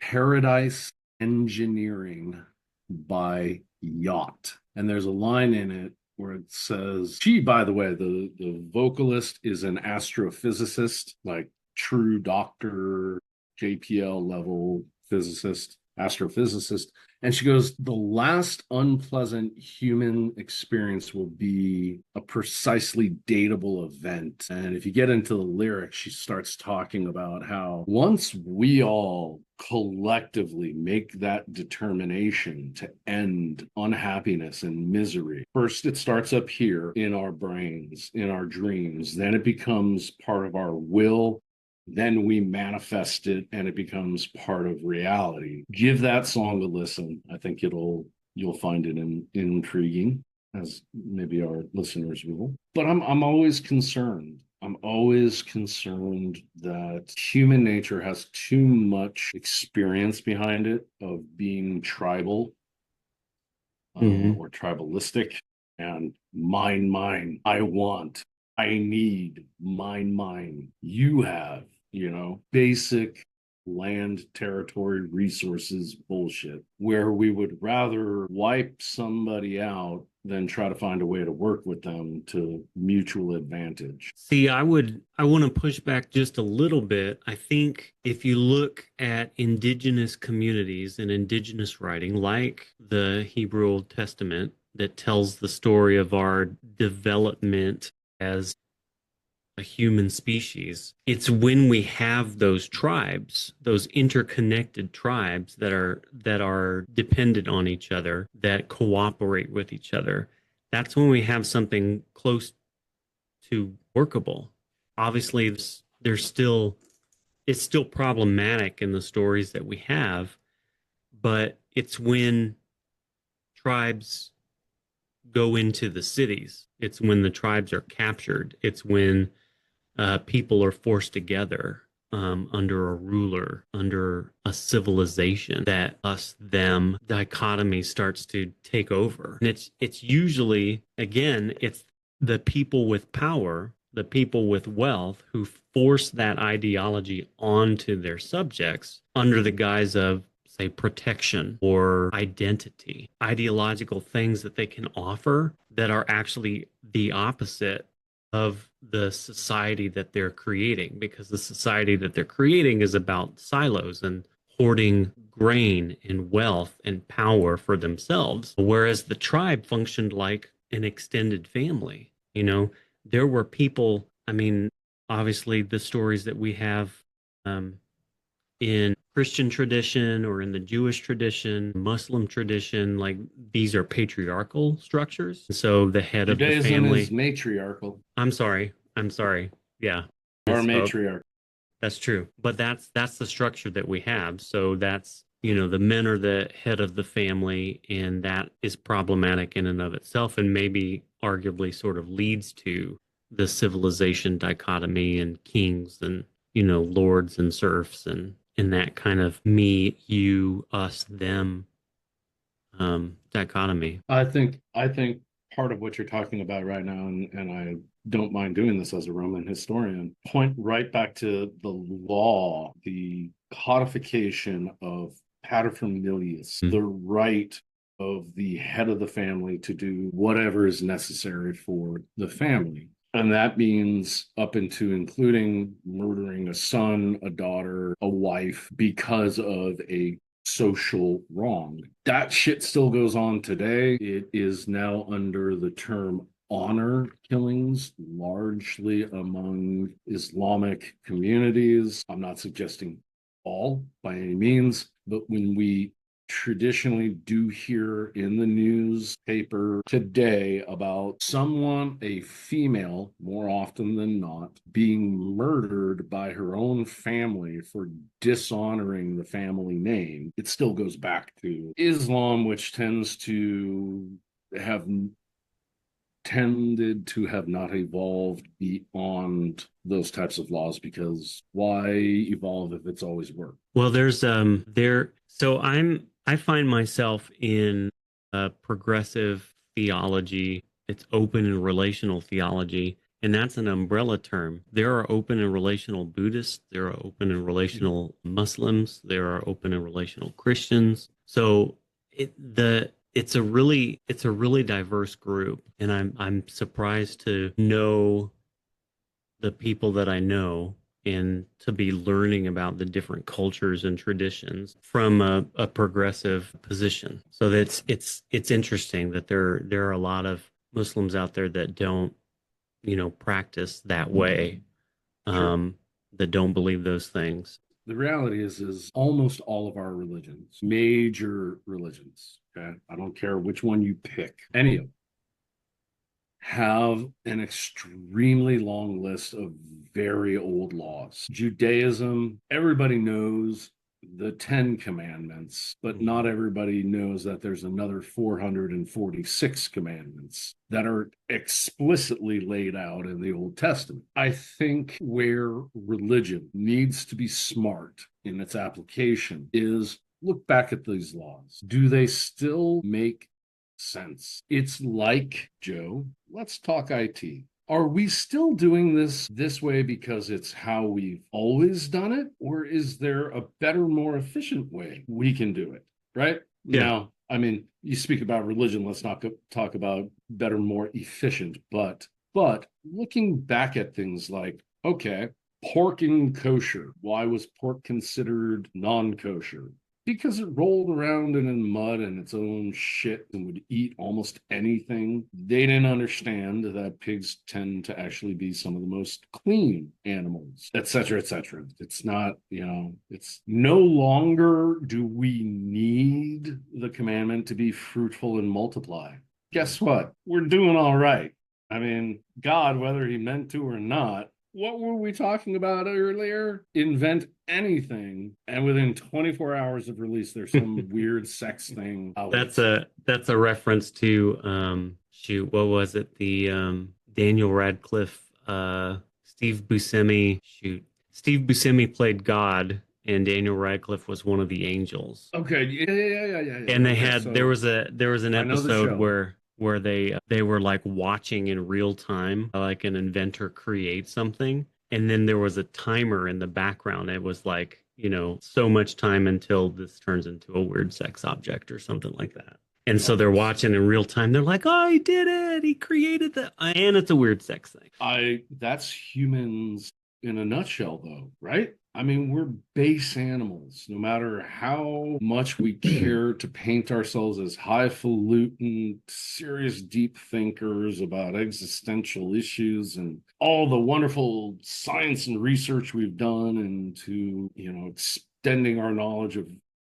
Speaker 1: Paradise Engineering by Yacht. And there's a line in it where it says, she, by the way, the vocalist is an astrophysicist, like true doctor, JPL level physicist, astrophysicist. And she goes, the last unpleasant human experience will be a precisely datable event. And if you get into the lyrics, she starts talking about how once we all collectively make that determination to end unhappiness and misery, first it starts up here in our brains, in our dreams, then it becomes part of our will, then we manifest it and it becomes part of reality. Give that song a listen. I think you'll find it intriguing, as maybe our listeners will. But I'm always concerned. I'm always concerned that human nature has too much experience behind it of being tribal or tribalistic, and mine, I want, I need, mine, you have, basic land, territory, resources bullshit, where we would rather wipe somebody out than try to find a way to work with them to mutual advantage.
Speaker 2: See, I want to push back just a little bit. I think if you look at indigenous communities and indigenous writing, like the Hebrew Old Testament, that tells the story of our development as a human species, it's when we have those tribes, those interconnected tribes that are dependent on each other, that cooperate with each other. That's when we have something close to workable. Obviously, it's still problematic in the stories that we have, but it's when tribes go into the cities. It's when the tribes are captured. It's when people are forced together under a ruler, under a civilization, that us-them dichotomy starts to take over. And it's usually, again, it's the people with power, the people with wealth, who force that ideology onto their subjects under the guise of, say, protection or identity, ideological things that they can offer that are actually the opposite of the society that they're creating, because the society that they're creating is about silos and hoarding grain and wealth and power for themselves, whereas the tribe functioned like an extended family. There were people, I mean, obviously the stories that we have in Christian tradition or in the Jewish tradition, Muslim tradition, like these are patriarchal structures. So the head of the
Speaker 1: Judaism
Speaker 2: family
Speaker 1: is matriarchal.
Speaker 2: I'm sorry. Yeah.
Speaker 1: Or
Speaker 2: Misspoke.
Speaker 1: matriarch.
Speaker 2: That's true. But that's the structure that we have. So that's, the men are the head of the family, and that is problematic in and of itself, and maybe arguably sort of leads to the civilization dichotomy and kings and, lords and serfs and in that kind of me, you, us, them dichotomy.
Speaker 1: I think part of what you're talking about right now, and I don't mind doing this as a Roman historian, point right back to the law, the codification of paterfamilias, the right of the head of the family to do whatever is necessary for the family. And that means up into including murdering a son, a daughter, a wife because of a social wrong. That shit still goes on today. It is now under the term honor killings, largely among Islamic communities. I'm not suggesting all by any means, but when we traditionally do hear in the newspaper today about someone, a female, more often than not, being murdered by her own family for dishonoring the family name, it still goes back to Islam, which tends to have tended to have not evolved beyond those types of laws, because why evolve if it's always worked?
Speaker 2: Well, I find myself in progressive theology. It's open and relational theology, and that's an umbrella term. There are open and relational Buddhists, there are open and relational Muslims, there are open and relational Christians. So it's a really diverse group, and I'm surprised to know the people that I know and to be learning about the different cultures and traditions from a progressive position. So that's it's interesting that there are a lot of Muslims out there that don't, practice that way,
Speaker 1: Sure.
Speaker 2: um, that don't believe those things.
Speaker 1: The reality is almost all of our religions, major religions, okay? I don't care which one you pick, any of them have an extremely long list of very old laws. Judaism, everybody knows the 10 commandments, but not
Speaker 2: Mhm.
Speaker 1: everybody knows that there's another 446 commandments that are explicitly laid out in the Old Testament. I think where religion needs to be smart in its application is look back at these laws. Do they still make sense? It's like, Joe, let's talk IT. Are we still doing this way because it's how we've always done it? Or is there a better, more efficient way we can do it? Right?
Speaker 2: Yeah.
Speaker 1: Now, I mean, you speak about religion, let's not talk about better, more efficient, but looking back at things like, okay, pork and kosher. Why was pork considered non-kosher? Because it rolled around in mud and its own shit and would eat almost anything. They didn't understand that pigs tend to actually be some of the most clean animals, et cetera, et cetera. It's not, it's no longer do we need the commandment to be fruitful and multiply. Guess what? We're doing all right. I mean, God, whether he meant to or not, what were we talking about earlier? Invent anything, and within 24 hours of release, there's some weird sex thing out.
Speaker 2: That's a reference to shoot, what was it? The Daniel Radcliffe, Steve Buscemi, shoot. Steve Buscemi played God and Daniel Radcliffe was one of the angels.
Speaker 1: Okay, yeah.
Speaker 2: And they
Speaker 1: Okay,
Speaker 2: had
Speaker 1: so
Speaker 2: there was an
Speaker 1: I know the
Speaker 2: episode
Speaker 1: show.
Speaker 2: where they were like watching in real time, like an inventor create something, and then there was a timer in the background. It was like, so much time until this turns into a weird sex object or something like that. And so they're
Speaker 1: Right.
Speaker 2: watching in real time. They're like, "Oh, he did it! He created the," and it's a weird sex thing.
Speaker 1: That's humans in a nutshell, though, right? I mean, we're base animals. No matter how much we care to paint ourselves as highfalutin, serious, deep thinkers about existential issues and all the wonderful science and research we've done into, extending our knowledge of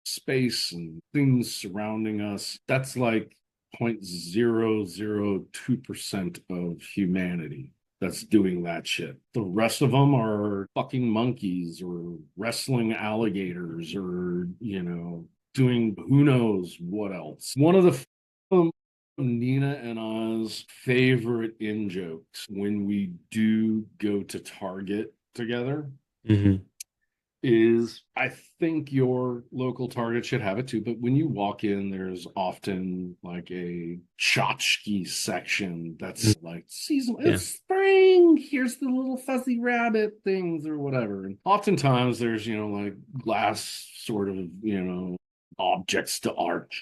Speaker 1: space and things surrounding us, that's like 0.002% of humanity that's doing that shit. The rest of them are fucking monkeys or wrestling alligators or, doing who knows what else. One of the Nina and I's favorite in jokes when we do go to Target together
Speaker 2: Hmm.
Speaker 1: is I think your local Target should have it too, but when you walk in, there's often like a tchotchke section that's like seasonal.
Speaker 2: Yeah.
Speaker 1: It's spring. Here's the little fuzzy rabbit things or whatever. And oftentimes there's, like glass sort of, objects to art,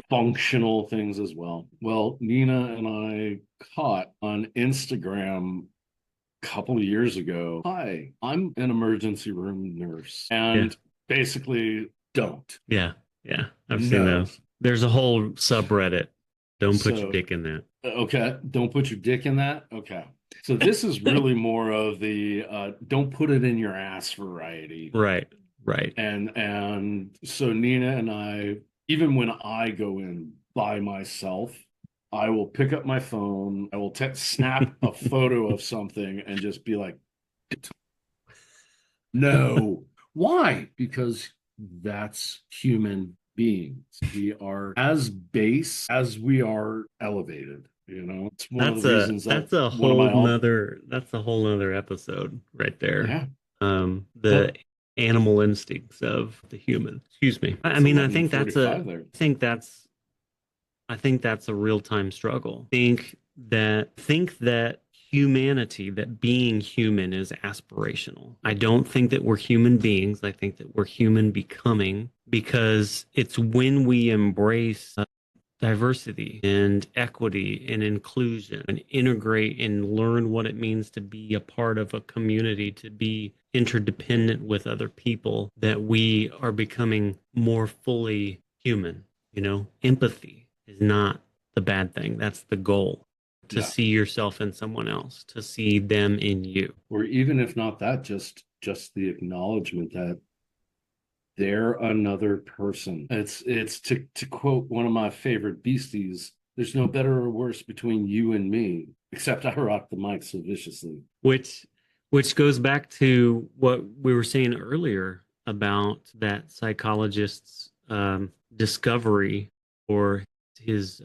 Speaker 1: functional things as well. Well, Nina and I caught on Instagram couple of years ago, hi, I'm an emergency room nurse.
Speaker 2: Yeah.
Speaker 1: And basically, don't.
Speaker 2: Yeah. Yeah. I've seen
Speaker 1: No.
Speaker 2: those. There's a whole subreddit. Don't put your
Speaker 1: So,
Speaker 2: dick in that.
Speaker 1: okay, don't put your dick in that. Okay. So this is really more of the don't put it in your ass variety.
Speaker 2: Right. Right.
Speaker 1: And so Nina and I, even when I go in by myself, I will pick up my phone, I will snap a photo of something and just be like, no. Why? Because that's human beings. We are as base as we are elevated. It's one of the reasons that one of my
Speaker 2: That's a whole nother episode right there.
Speaker 1: yeah,
Speaker 2: The animal instincts of the human. Excuse me. I
Speaker 1: it's
Speaker 2: mean,
Speaker 1: 11:45 there.
Speaker 2: I think that's a real-time struggle. Think that humanity, that being human is aspirational. I don't think that we're human beings. I think that we're human becoming, because it's when we embrace diversity and equity and inclusion and integrate and learn what it means to be a part of a community, to be interdependent with other people, that we are becoming more fully human. Empathy is not the bad thing. That's the goal. To see yourself in someone else, to see them in you.
Speaker 1: Or even if not that, just the acknowledgement that they're another person. It's to quote one of my favorite beasties, there's no better or worse between you and me, except I rock the mic so viciously.
Speaker 2: Which goes back to what we were saying earlier about that psychologist's discovery, or his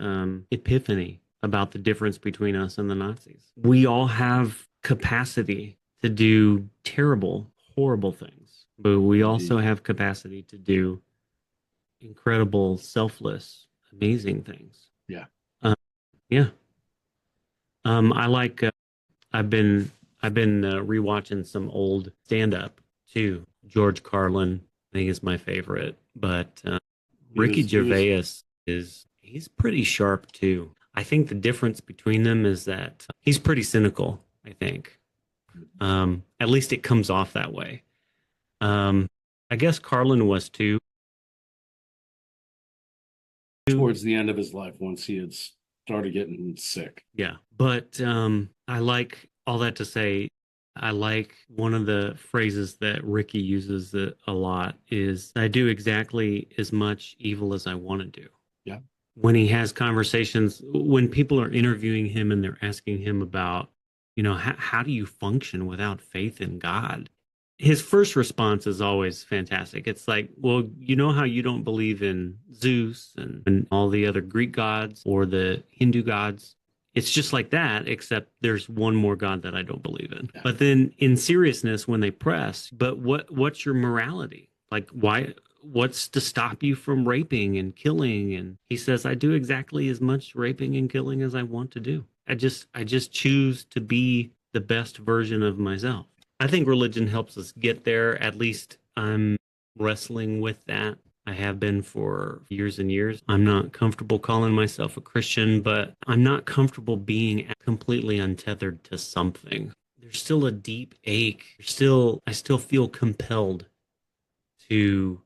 Speaker 2: epiphany about the difference between us and the Nazis. We all have capacity to do terrible, horrible things, but we also have capacity to do incredible, selfless, amazing things.
Speaker 1: Yeah.
Speaker 2: Yeah. I like. I've been rewatching some old stand-up too. George Carlin, I think, is my favorite, but Ricky Gervais he's pretty sharp too. I think the difference between them is that he's pretty cynical, I think. At least it comes off that way. I guess Carlin was too.
Speaker 1: Towards the end of his life, once he had started getting sick.
Speaker 2: Yeah. But I like all that to say, I like one of the phrases that Ricky uses a lot is, I do exactly as much evil as I want to do.
Speaker 1: Yeah.
Speaker 2: When he has conversations, when people are interviewing him and they're asking him about, how do you function without faith in God? His first response is always fantastic. It's like, well, you know how you don't believe in Zeus and all the other Greek gods or the Hindu gods? It's just like that, except there's one more God that I don't believe in. Yeah. But then in seriousness, when they press, but what's your morality? Like, why? What's to stop you from raping and killing? And he says, I do exactly as much raping and killing as I want to do. I just choose to be the best version of myself. I think religion helps us get there. At least I'm wrestling with that. I have been for years and years. I'm not comfortable calling myself a Christian, but I'm not comfortable being completely untethered to something. There's still a deep ache. I still feel compelled to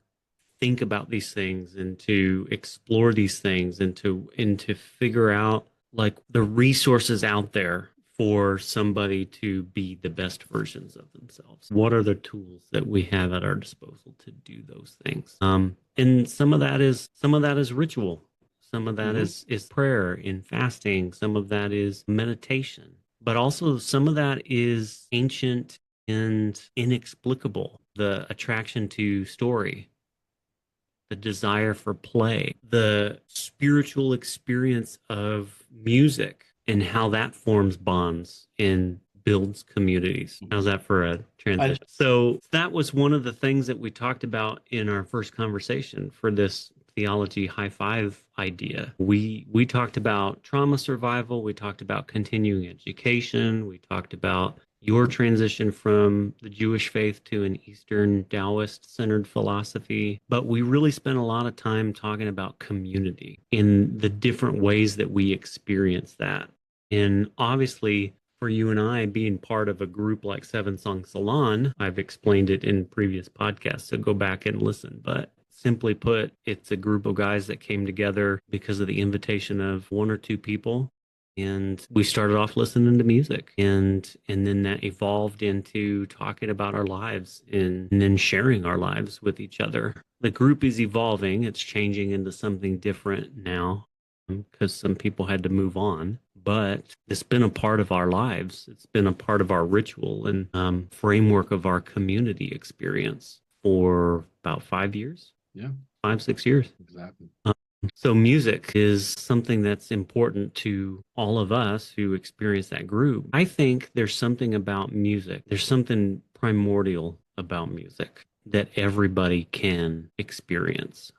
Speaker 2: think about these things and to explore these things and to figure out like the resources out there for somebody to be the best versions of themselves. What are the tools that we have at our disposal to do those things? And some of that is ritual. Some of that is prayer and fasting. Some of that is meditation. But also some of that is ancient and inexplicable. The attraction to story, the desire for play, the spiritual experience of music, and how that forms bonds and builds communities. How's that for a transition? So that was one of the things that we talked about in our first conversation for this theology high five idea. We talked about trauma survival. We talked about continuing education. We talked about your transition from the Jewish faith to an Eastern Taoist-centered philosophy. But we really spent a lot of time talking about community in the different ways that we experience that. And obviously, for you and I being part of a group like Seven Song Salon, I've explained it in previous podcasts, so go back and listen. But simply put, it's a group of guys that came together because of the invitation of one or two people. And we started off listening to music, and then that evolved into talking about our lives and then sharing our lives with each other. The group is evolving. It's changing into something different now because some people had to move on. But it's been a part of our lives. It's been a part of our ritual and framework of our community experience for about 5 years.
Speaker 1: Yeah.
Speaker 2: 5-6 years.
Speaker 1: Exactly.
Speaker 2: So music is something that's important to all of us who experience that group. I think there's something about music. There's something primordial about music that everybody can experience.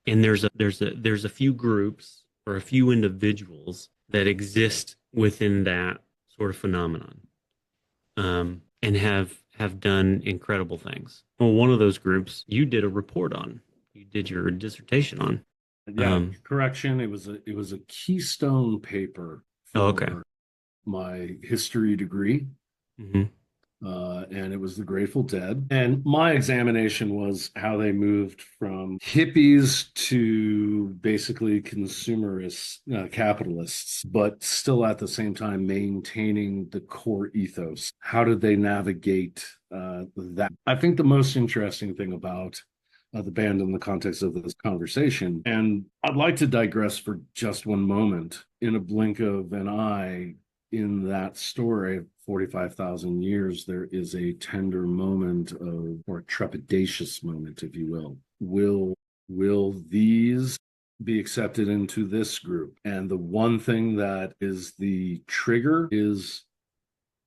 Speaker 2: And there's a few groups or a few individuals that exist within that sort of phenomenon, and have done incredible things. Well, one of those groups you did a report on. You did your dissertation on.
Speaker 1: Yeah, correction. It was a keystone paper
Speaker 2: Oh, okay.
Speaker 1: for my history degree.
Speaker 2: Hmm.
Speaker 1: And it was the Grateful Dead. And my examination was how they moved from hippies to basically consumerist capitalists, but still at the same time maintaining the core ethos. How did they navigate that? I think the most interesting thing about the band in the context of this conversation, and I'd like to digress for just one moment. In a blink of an eye, in that story, 45,000 years, there is a tender moment of, or trepidatious moment, if you will. Will these be accepted into this group? And the one thing that is the trigger is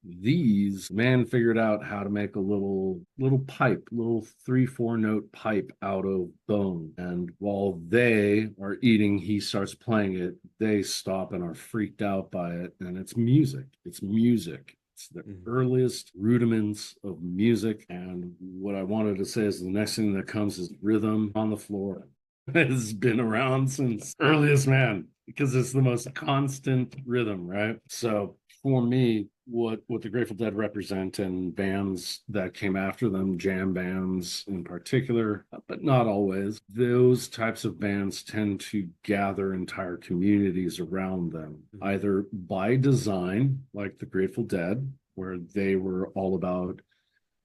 Speaker 1: these man figured out how to make a little pipe, little 3-4 note pipe out of bone, and while they are eating, he starts playing it. They stop and are freaked out by it, and it's music. It's the earliest rudiments of music. And what I wanted to say is the next thing that comes is rhythm on the floor. It has been around since earliest man because it's the most constant rhythm, right? So for me, what the Grateful Dead represent, and bands that came after them, jam bands in particular, but not always, those types of bands tend to gather entire communities around them, either by design, like the Grateful Dead, where they were all about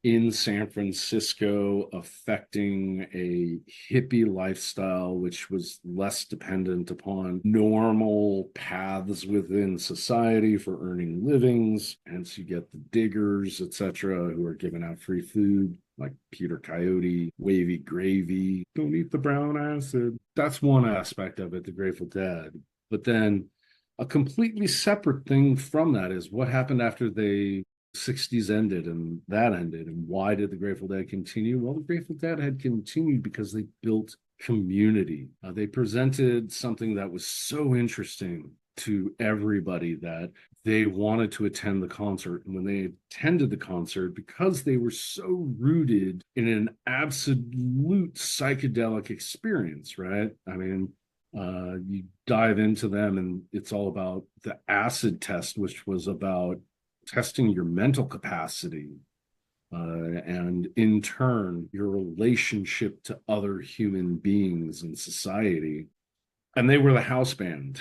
Speaker 1: in San Francisco affecting a hippie lifestyle, which was less dependent upon normal paths within society for earning livings. Hence, you get the diggers, etc., who are giving out free food, like Peter Coyote, Wavy Gravy, don't eat the brown acid. That's one aspect of it, the Grateful Dead. But then a completely separate thing from that is what happened after they 60s ended and that ended, and why did the Grateful Dead continue? Well, the Grateful Dead had continued because they built community. They presented something that was so interesting to everybody that they wanted to attend the concert. And when they attended the concert, because they were so rooted in an absolute psychedelic experience, right? I mean, you dive into them and it's all about the acid test, which was about testing your mental capacity, and in turn, your relationship to other human beings in society. And they were the house band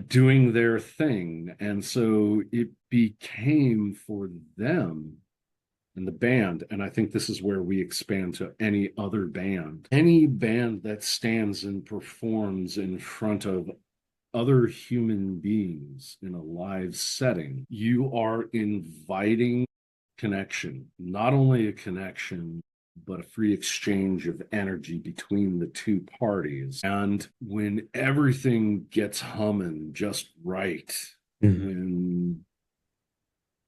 Speaker 1: doing their thing. And so it became for them and the band, and I think this is where we expand to any band that stands and performs in front of other human beings in a live setting, you are inviting connection, not only a connection, but a free exchange of energy between the two parties. And when everything gets humming just right,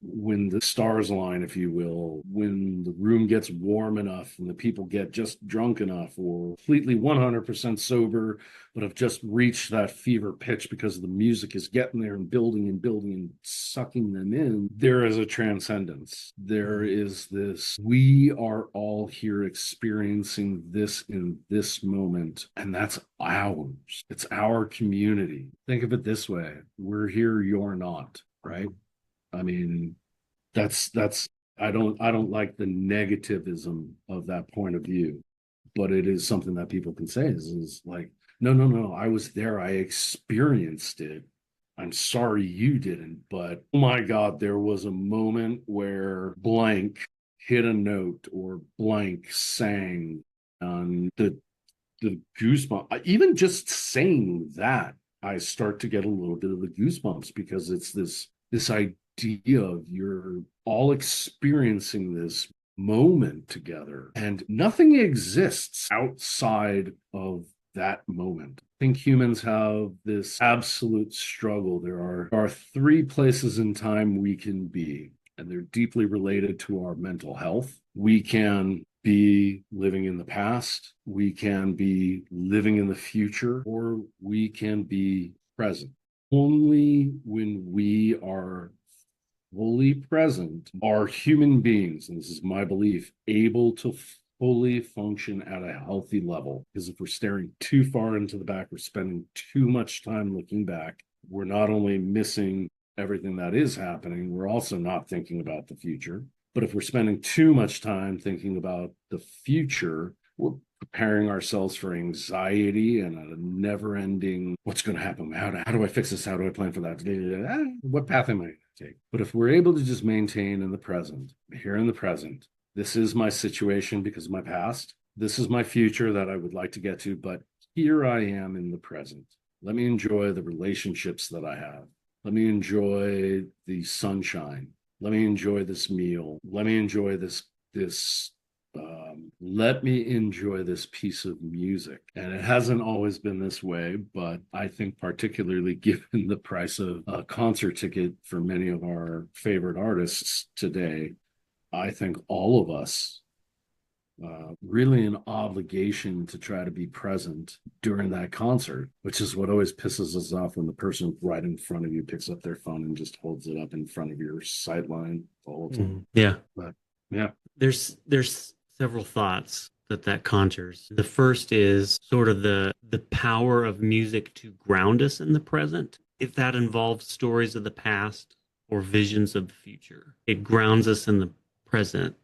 Speaker 1: when the stars align, if you will, when the room gets warm enough and the people get just drunk enough or completely 100% sober, but have just reached that fever pitch because the music is getting there and building and building and sucking them in, there is a transcendence. There is this, we are all here experiencing this in this moment, and that's ours. It's our community. Think of it this way: we're here, you're not, right? I mean, that's I don't like the negativism of that point of view, but it is something that people can say is like, no, no, no, I was there, I experienced it. I'm sorry you didn't, but oh my God, there was a moment where blank hit a note or blank sang, and the goosebump. Even just saying that, I start to get a little bit of the goosebumps because it's this idea of you're all experiencing this moment together, and nothing exists outside of that moment. I think humans have this absolute struggle. There are three places in time we can be, and they're deeply related to our mental health. We can be living in the past, we can be living in the future, or we can be present. Only when we are fully present are human beings, and this is my belief, able to fully function at a healthy level. Because if we're staring too far into the back, we're spending too much time looking back, we're not only missing everything that is happening, we're also not thinking about the future. But if we're spending too much time thinking about the future, we're preparing ourselves for anxiety and a never ending, what's going to happen? How do I fix this? How do I plan for that? What path am I going to take? But if we're able to just maintain in the present, here in the present, this is my situation because of my past. This is my future that I would like to get to, but here I am in the present. Let me enjoy the relationships that I have. Let me enjoy the sunshine. Let me enjoy this meal. Let me enjoy let me enjoy this piece of music. And it hasn't always been this way, but I think particularly given the price of a concert ticket for many of our favorite artists today, I think all of us really an obligation to try to be present during that concert, which is what always pisses us off when the person right in front of you picks up their phone and just holds it up in front of your sight line all the time.
Speaker 2: Yeah.
Speaker 1: But yeah.
Speaker 2: There's several thoughts that conjures. The first is sort of the power of music to ground us in the present. If that involves stories of the past or visions of the future, it grounds us in the present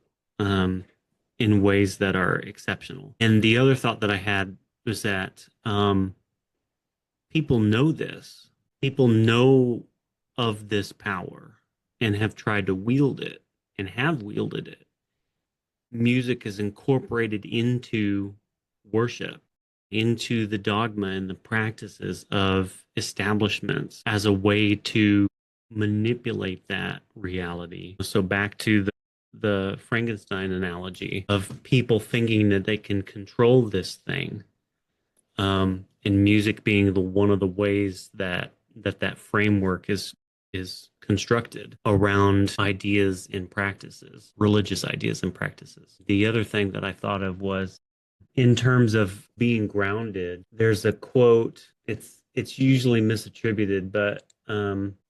Speaker 2: in ways that are exceptional. And the other thought that I had was that people know this. People know of this power and have tried to wield it and have wielded it. Music is incorporated into worship, into the dogma and the practices of establishments as a way to manipulate that reality. So back to the Frankenstein analogy of people thinking that they can control this thing, and music being one of the ways that framework is constructed around ideas and practices, religious ideas and practices. The other thing that I thought of was in terms of being grounded, there's a quote, it's usually misattributed, but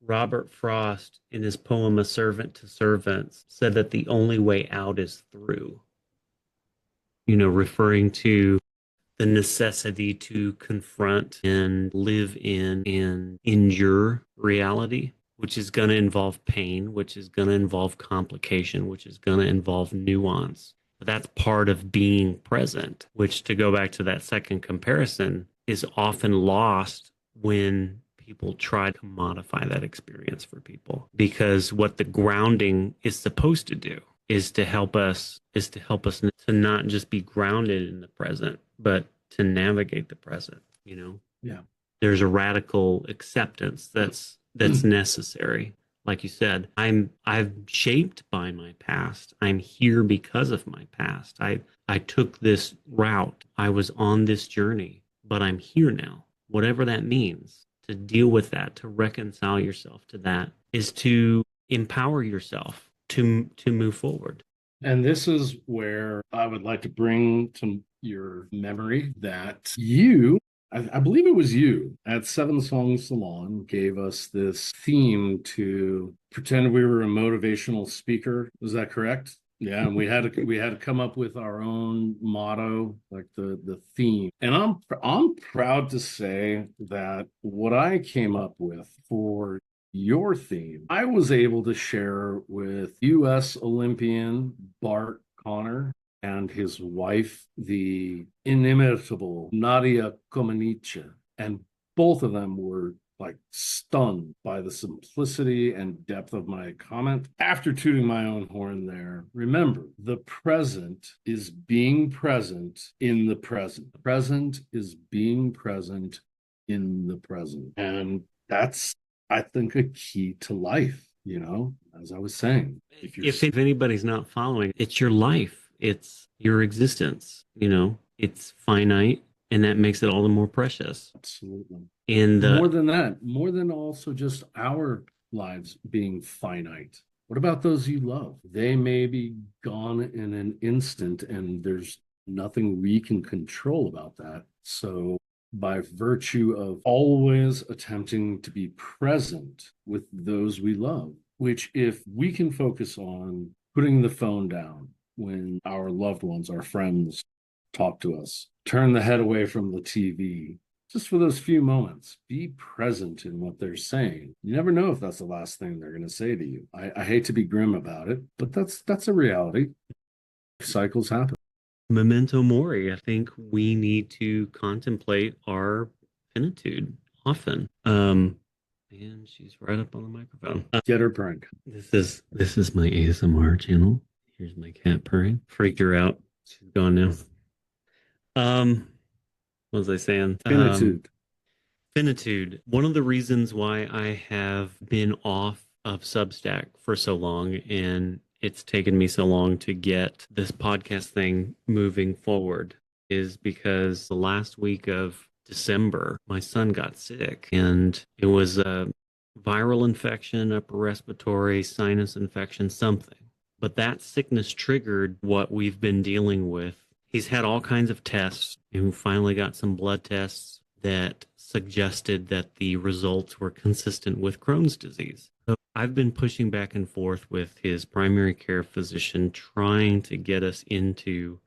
Speaker 2: Robert Frost in his poem A Servant to Servants said that the only way out is through, referring to the necessity to confront and live in and endure reality, which is going to involve pain, which is going to involve complication, which is going to involve nuance. But that's part of being present, which, to go back to that second comparison, is often lost when people try to modify that experience for people. Because what the grounding is supposed to do is to help us to not just be grounded in the present, but to navigate the present.
Speaker 1: Yeah.
Speaker 2: There's a radical acceptance that's necessary. Like you said, I'm shaped by my past. I'm here because of my past. I took this route. I was on this journey, but I'm here now. Whatever that means, to deal with that, to reconcile yourself to that, is to empower yourself to move forward.
Speaker 1: And this is where I would like to bring to your memory that I believe it was you at Seven Song Salon, gave us this theme to pretend we were a motivational speaker. Was that correct? Yeah, and we had to come up with our own motto, like the theme. And I'm proud to say that what I came up with for your theme, I was able to share with U.S. Olympian Bart Connor and his wife, the inimitable Nadia Comaneci. And both of them were like stunned by the simplicity and depth of my comment. After tooting my own horn there, remember, the present is being present in the present. The present is being present in the present. And that's, I think, a key to life, as I was saying.
Speaker 2: If anybody's not following, it's your life. It's your existence, it's finite, and that makes it all the more precious.
Speaker 1: Absolutely.
Speaker 2: And
Speaker 1: more than that, more than also just our lives being finite. What about those you love? They may be gone in an instant, and there's nothing we can control about that. So by virtue of always attempting to be present with those we love, which if we can focus on putting the phone down, when our loved ones, our friends, talk to us. Turn the head away from the TV just for those few moments. Be present in what they're saying. You never know if that's the last thing they're going to say to you. I hate to be grim about it, but that's a reality. Cycles happen.
Speaker 2: Memento mori. I think we need to contemplate our finitude often. And she's right up on the microphone.
Speaker 1: Get her prank.
Speaker 2: This is my ASMR channel. Here's my cat purring. Freaked her out. She's gone now. What was I saying?
Speaker 1: Finitude.
Speaker 2: Finitude. One of the reasons why I have been off of Substack for so long, and it's taken me so long to get this podcast thing moving forward, is because the last week of December, my son got sick, and it was a viral infection, upper respiratory, sinus infection, something. But that sickness triggered what we've been dealing with. He's had all kinds of tests, and we finally got some blood tests that suggested that the results were consistent with Crohn's disease. So I've been pushing back and forth with his primary care physician, trying to get us into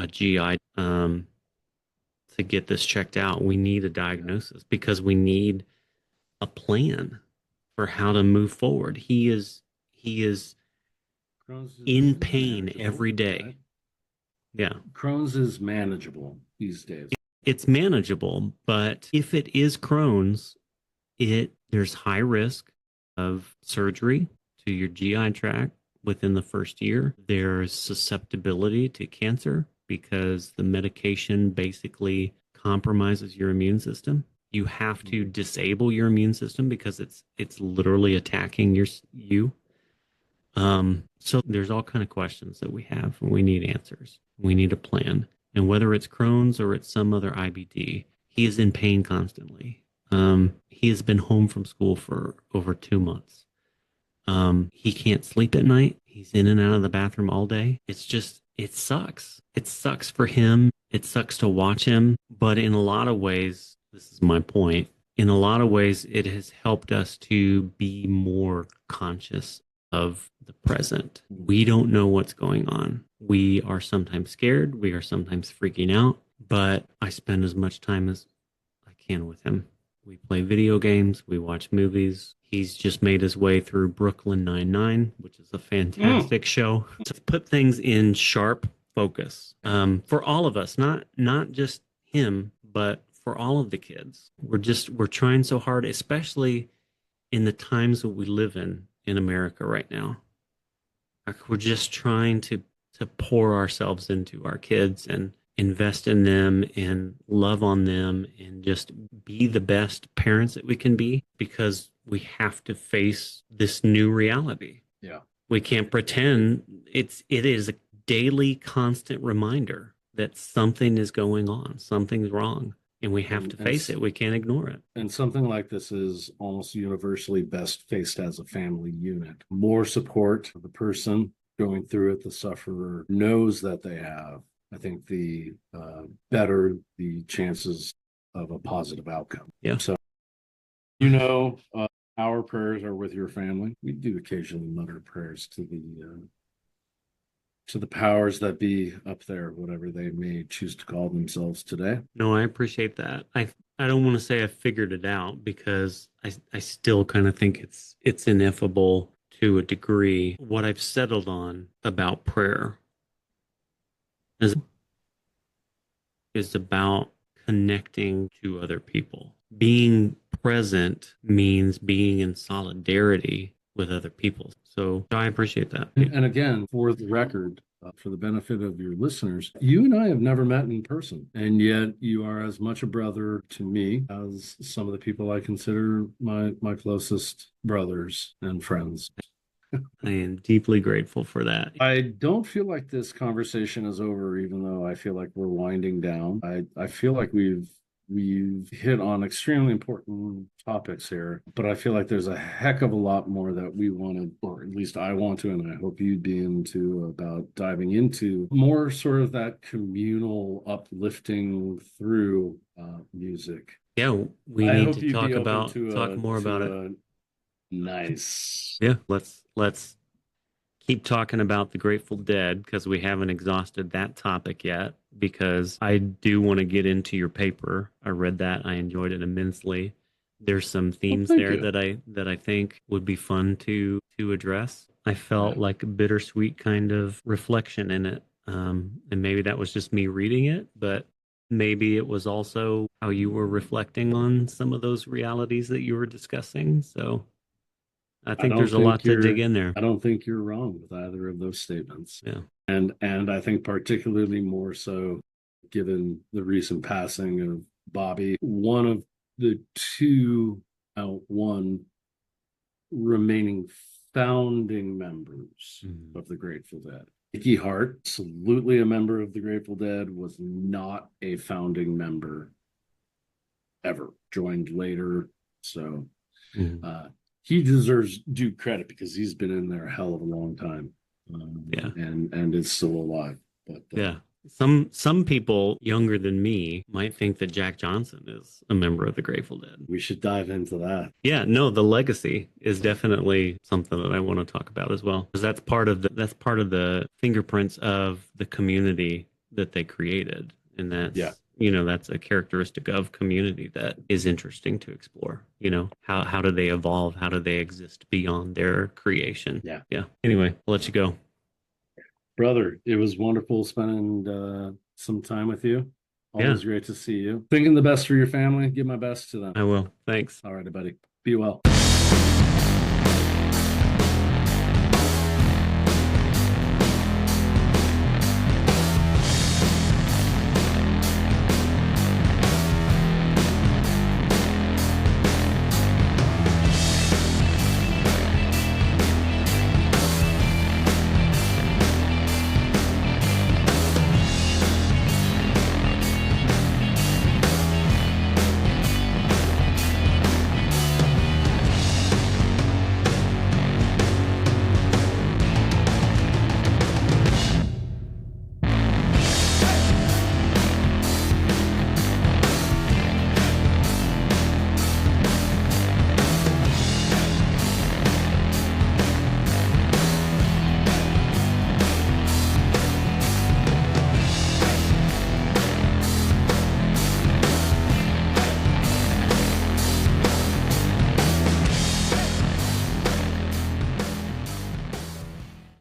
Speaker 2: a GI to get this checked out. We need a diagnosis because we need a plan for how to move forward. He is in pain every day. Right? Yeah.
Speaker 1: Crohn's is manageable these days.
Speaker 2: It's manageable, but if it is Crohn's, there's high risk of surgery to your GI tract within the first year. There's susceptibility to cancer because the medication basically compromises your immune system. You have to disable your immune system because it's literally attacking you. So there's all kind of questions that we have, and we need answers. We need a plan. And whether it's Crohn's or it's some other IBD, he is in pain constantly. He has been home from school for over 2 months. He can't sleep at night. He's in and out of the bathroom all day. It sucks. It sucks for him. It sucks to watch him. But in a lot of ways, this is my point, in a lot of ways, it has helped us to be more conscious of the present. We don't know what's going on. We are sometimes scared. We are sometimes freaking out. But I spend as much time as I can with him. We play video games. We watch movies. He's just made his way through Brooklyn Nine-Nine, which is a fantastic show. To put things in sharp focus for all of us, not just him, but for all of the kids. We're trying so hard, especially in the times that we live in America right now. Like, we're just trying to pour ourselves into our kids and invest in them and love on them and just be the best parents that we can be, because we have to face this new reality.
Speaker 1: Yeah.
Speaker 2: We can't pretend. It is a daily constant reminder that something is going on, something's wrong, and we have to face it. We can't ignore it.
Speaker 1: And something like this is almost universally best faced as a family unit. More support for the person going through it, the sufferer knows that they have. I think the better the chances of a positive outcome.
Speaker 2: Yeah.
Speaker 1: So, our prayers are with your family. We do occasionally mutter prayers to the powers that be up there, whatever they may choose to call themselves today.
Speaker 2: No, I appreciate that. I don't want to say I figured it out, because I still kind of think it's ineffable to a degree. What I've settled on about prayer is about connecting to other people. Being present means being in solidarity with other people. So I appreciate that.
Speaker 1: And again, for the record, for the benefit of your listeners, you and I have never met in person, and yet you are as much a brother to me as some of the people I consider my closest brothers and friends.
Speaker 2: I am deeply grateful for that.
Speaker 1: I don't feel like this conversation is over, even though I feel like we're winding down. I feel like we've hit on extremely important topics here, but I feel like there's a heck of a lot more that we wanted, or at least I want to, and I hope you'd be into, about diving into more sort of that communal uplifting through music.
Speaker 2: Yeah, we need to talk more about it.
Speaker 1: Nice.
Speaker 2: Yeah, let's keep talking about the Grateful Dead because we haven't exhausted that topic yet. Because I do want to get into your paper. I read that. I enjoyed it immensely. There's some
Speaker 1: Well,
Speaker 2: themes
Speaker 1: thank
Speaker 2: there
Speaker 1: you.
Speaker 2: that I think would be fun to address. I
Speaker 1: Yeah.
Speaker 2: felt like a bittersweet kind of reflection in it. And maybe that was just me reading it, but maybe it was also how you were reflecting on some of those realities that you were discussing. So I
Speaker 1: I
Speaker 2: think
Speaker 1: don't
Speaker 2: there's a lot
Speaker 1: think
Speaker 2: to dig
Speaker 1: you're
Speaker 2: in there.
Speaker 1: I don't think you're wrong with either of those statements.
Speaker 2: Yeah.
Speaker 1: And I think particularly more so given the recent passing of Bobby, one of the two one remaining founding members
Speaker 2: Mhm.
Speaker 1: of the Grateful Dead. Mickey Hart, absolutely a member of the Grateful Dead, was not a founding member ever, joined later. So
Speaker 2: Mhm.
Speaker 1: uh, he deserves due credit because he's been in there a hell of a long time,
Speaker 2: Yeah.
Speaker 1: and is still alive. But
Speaker 2: Yeah. Some people younger than me might think that Jack Johnson is a member of the Grateful Dead.
Speaker 1: we should dive into that.
Speaker 2: Yeah, no, the legacy is definitely something that I want to talk about as well. Because that's part of the fingerprints of the community that they created. And
Speaker 1: Yeah,
Speaker 2: that's a characteristic of community that is interesting to explore. How do they evolve? How do they exist beyond their creation?
Speaker 1: yeah.
Speaker 2: Yeah. Anyway, I'll let you go.
Speaker 1: Brother, it was wonderful spending some time with you.
Speaker 2: Yeah,
Speaker 1: Always great to see you. Thinking the best for your family. Give my best to them.
Speaker 2: I will. Thanks.
Speaker 1: All right, buddy. Be well.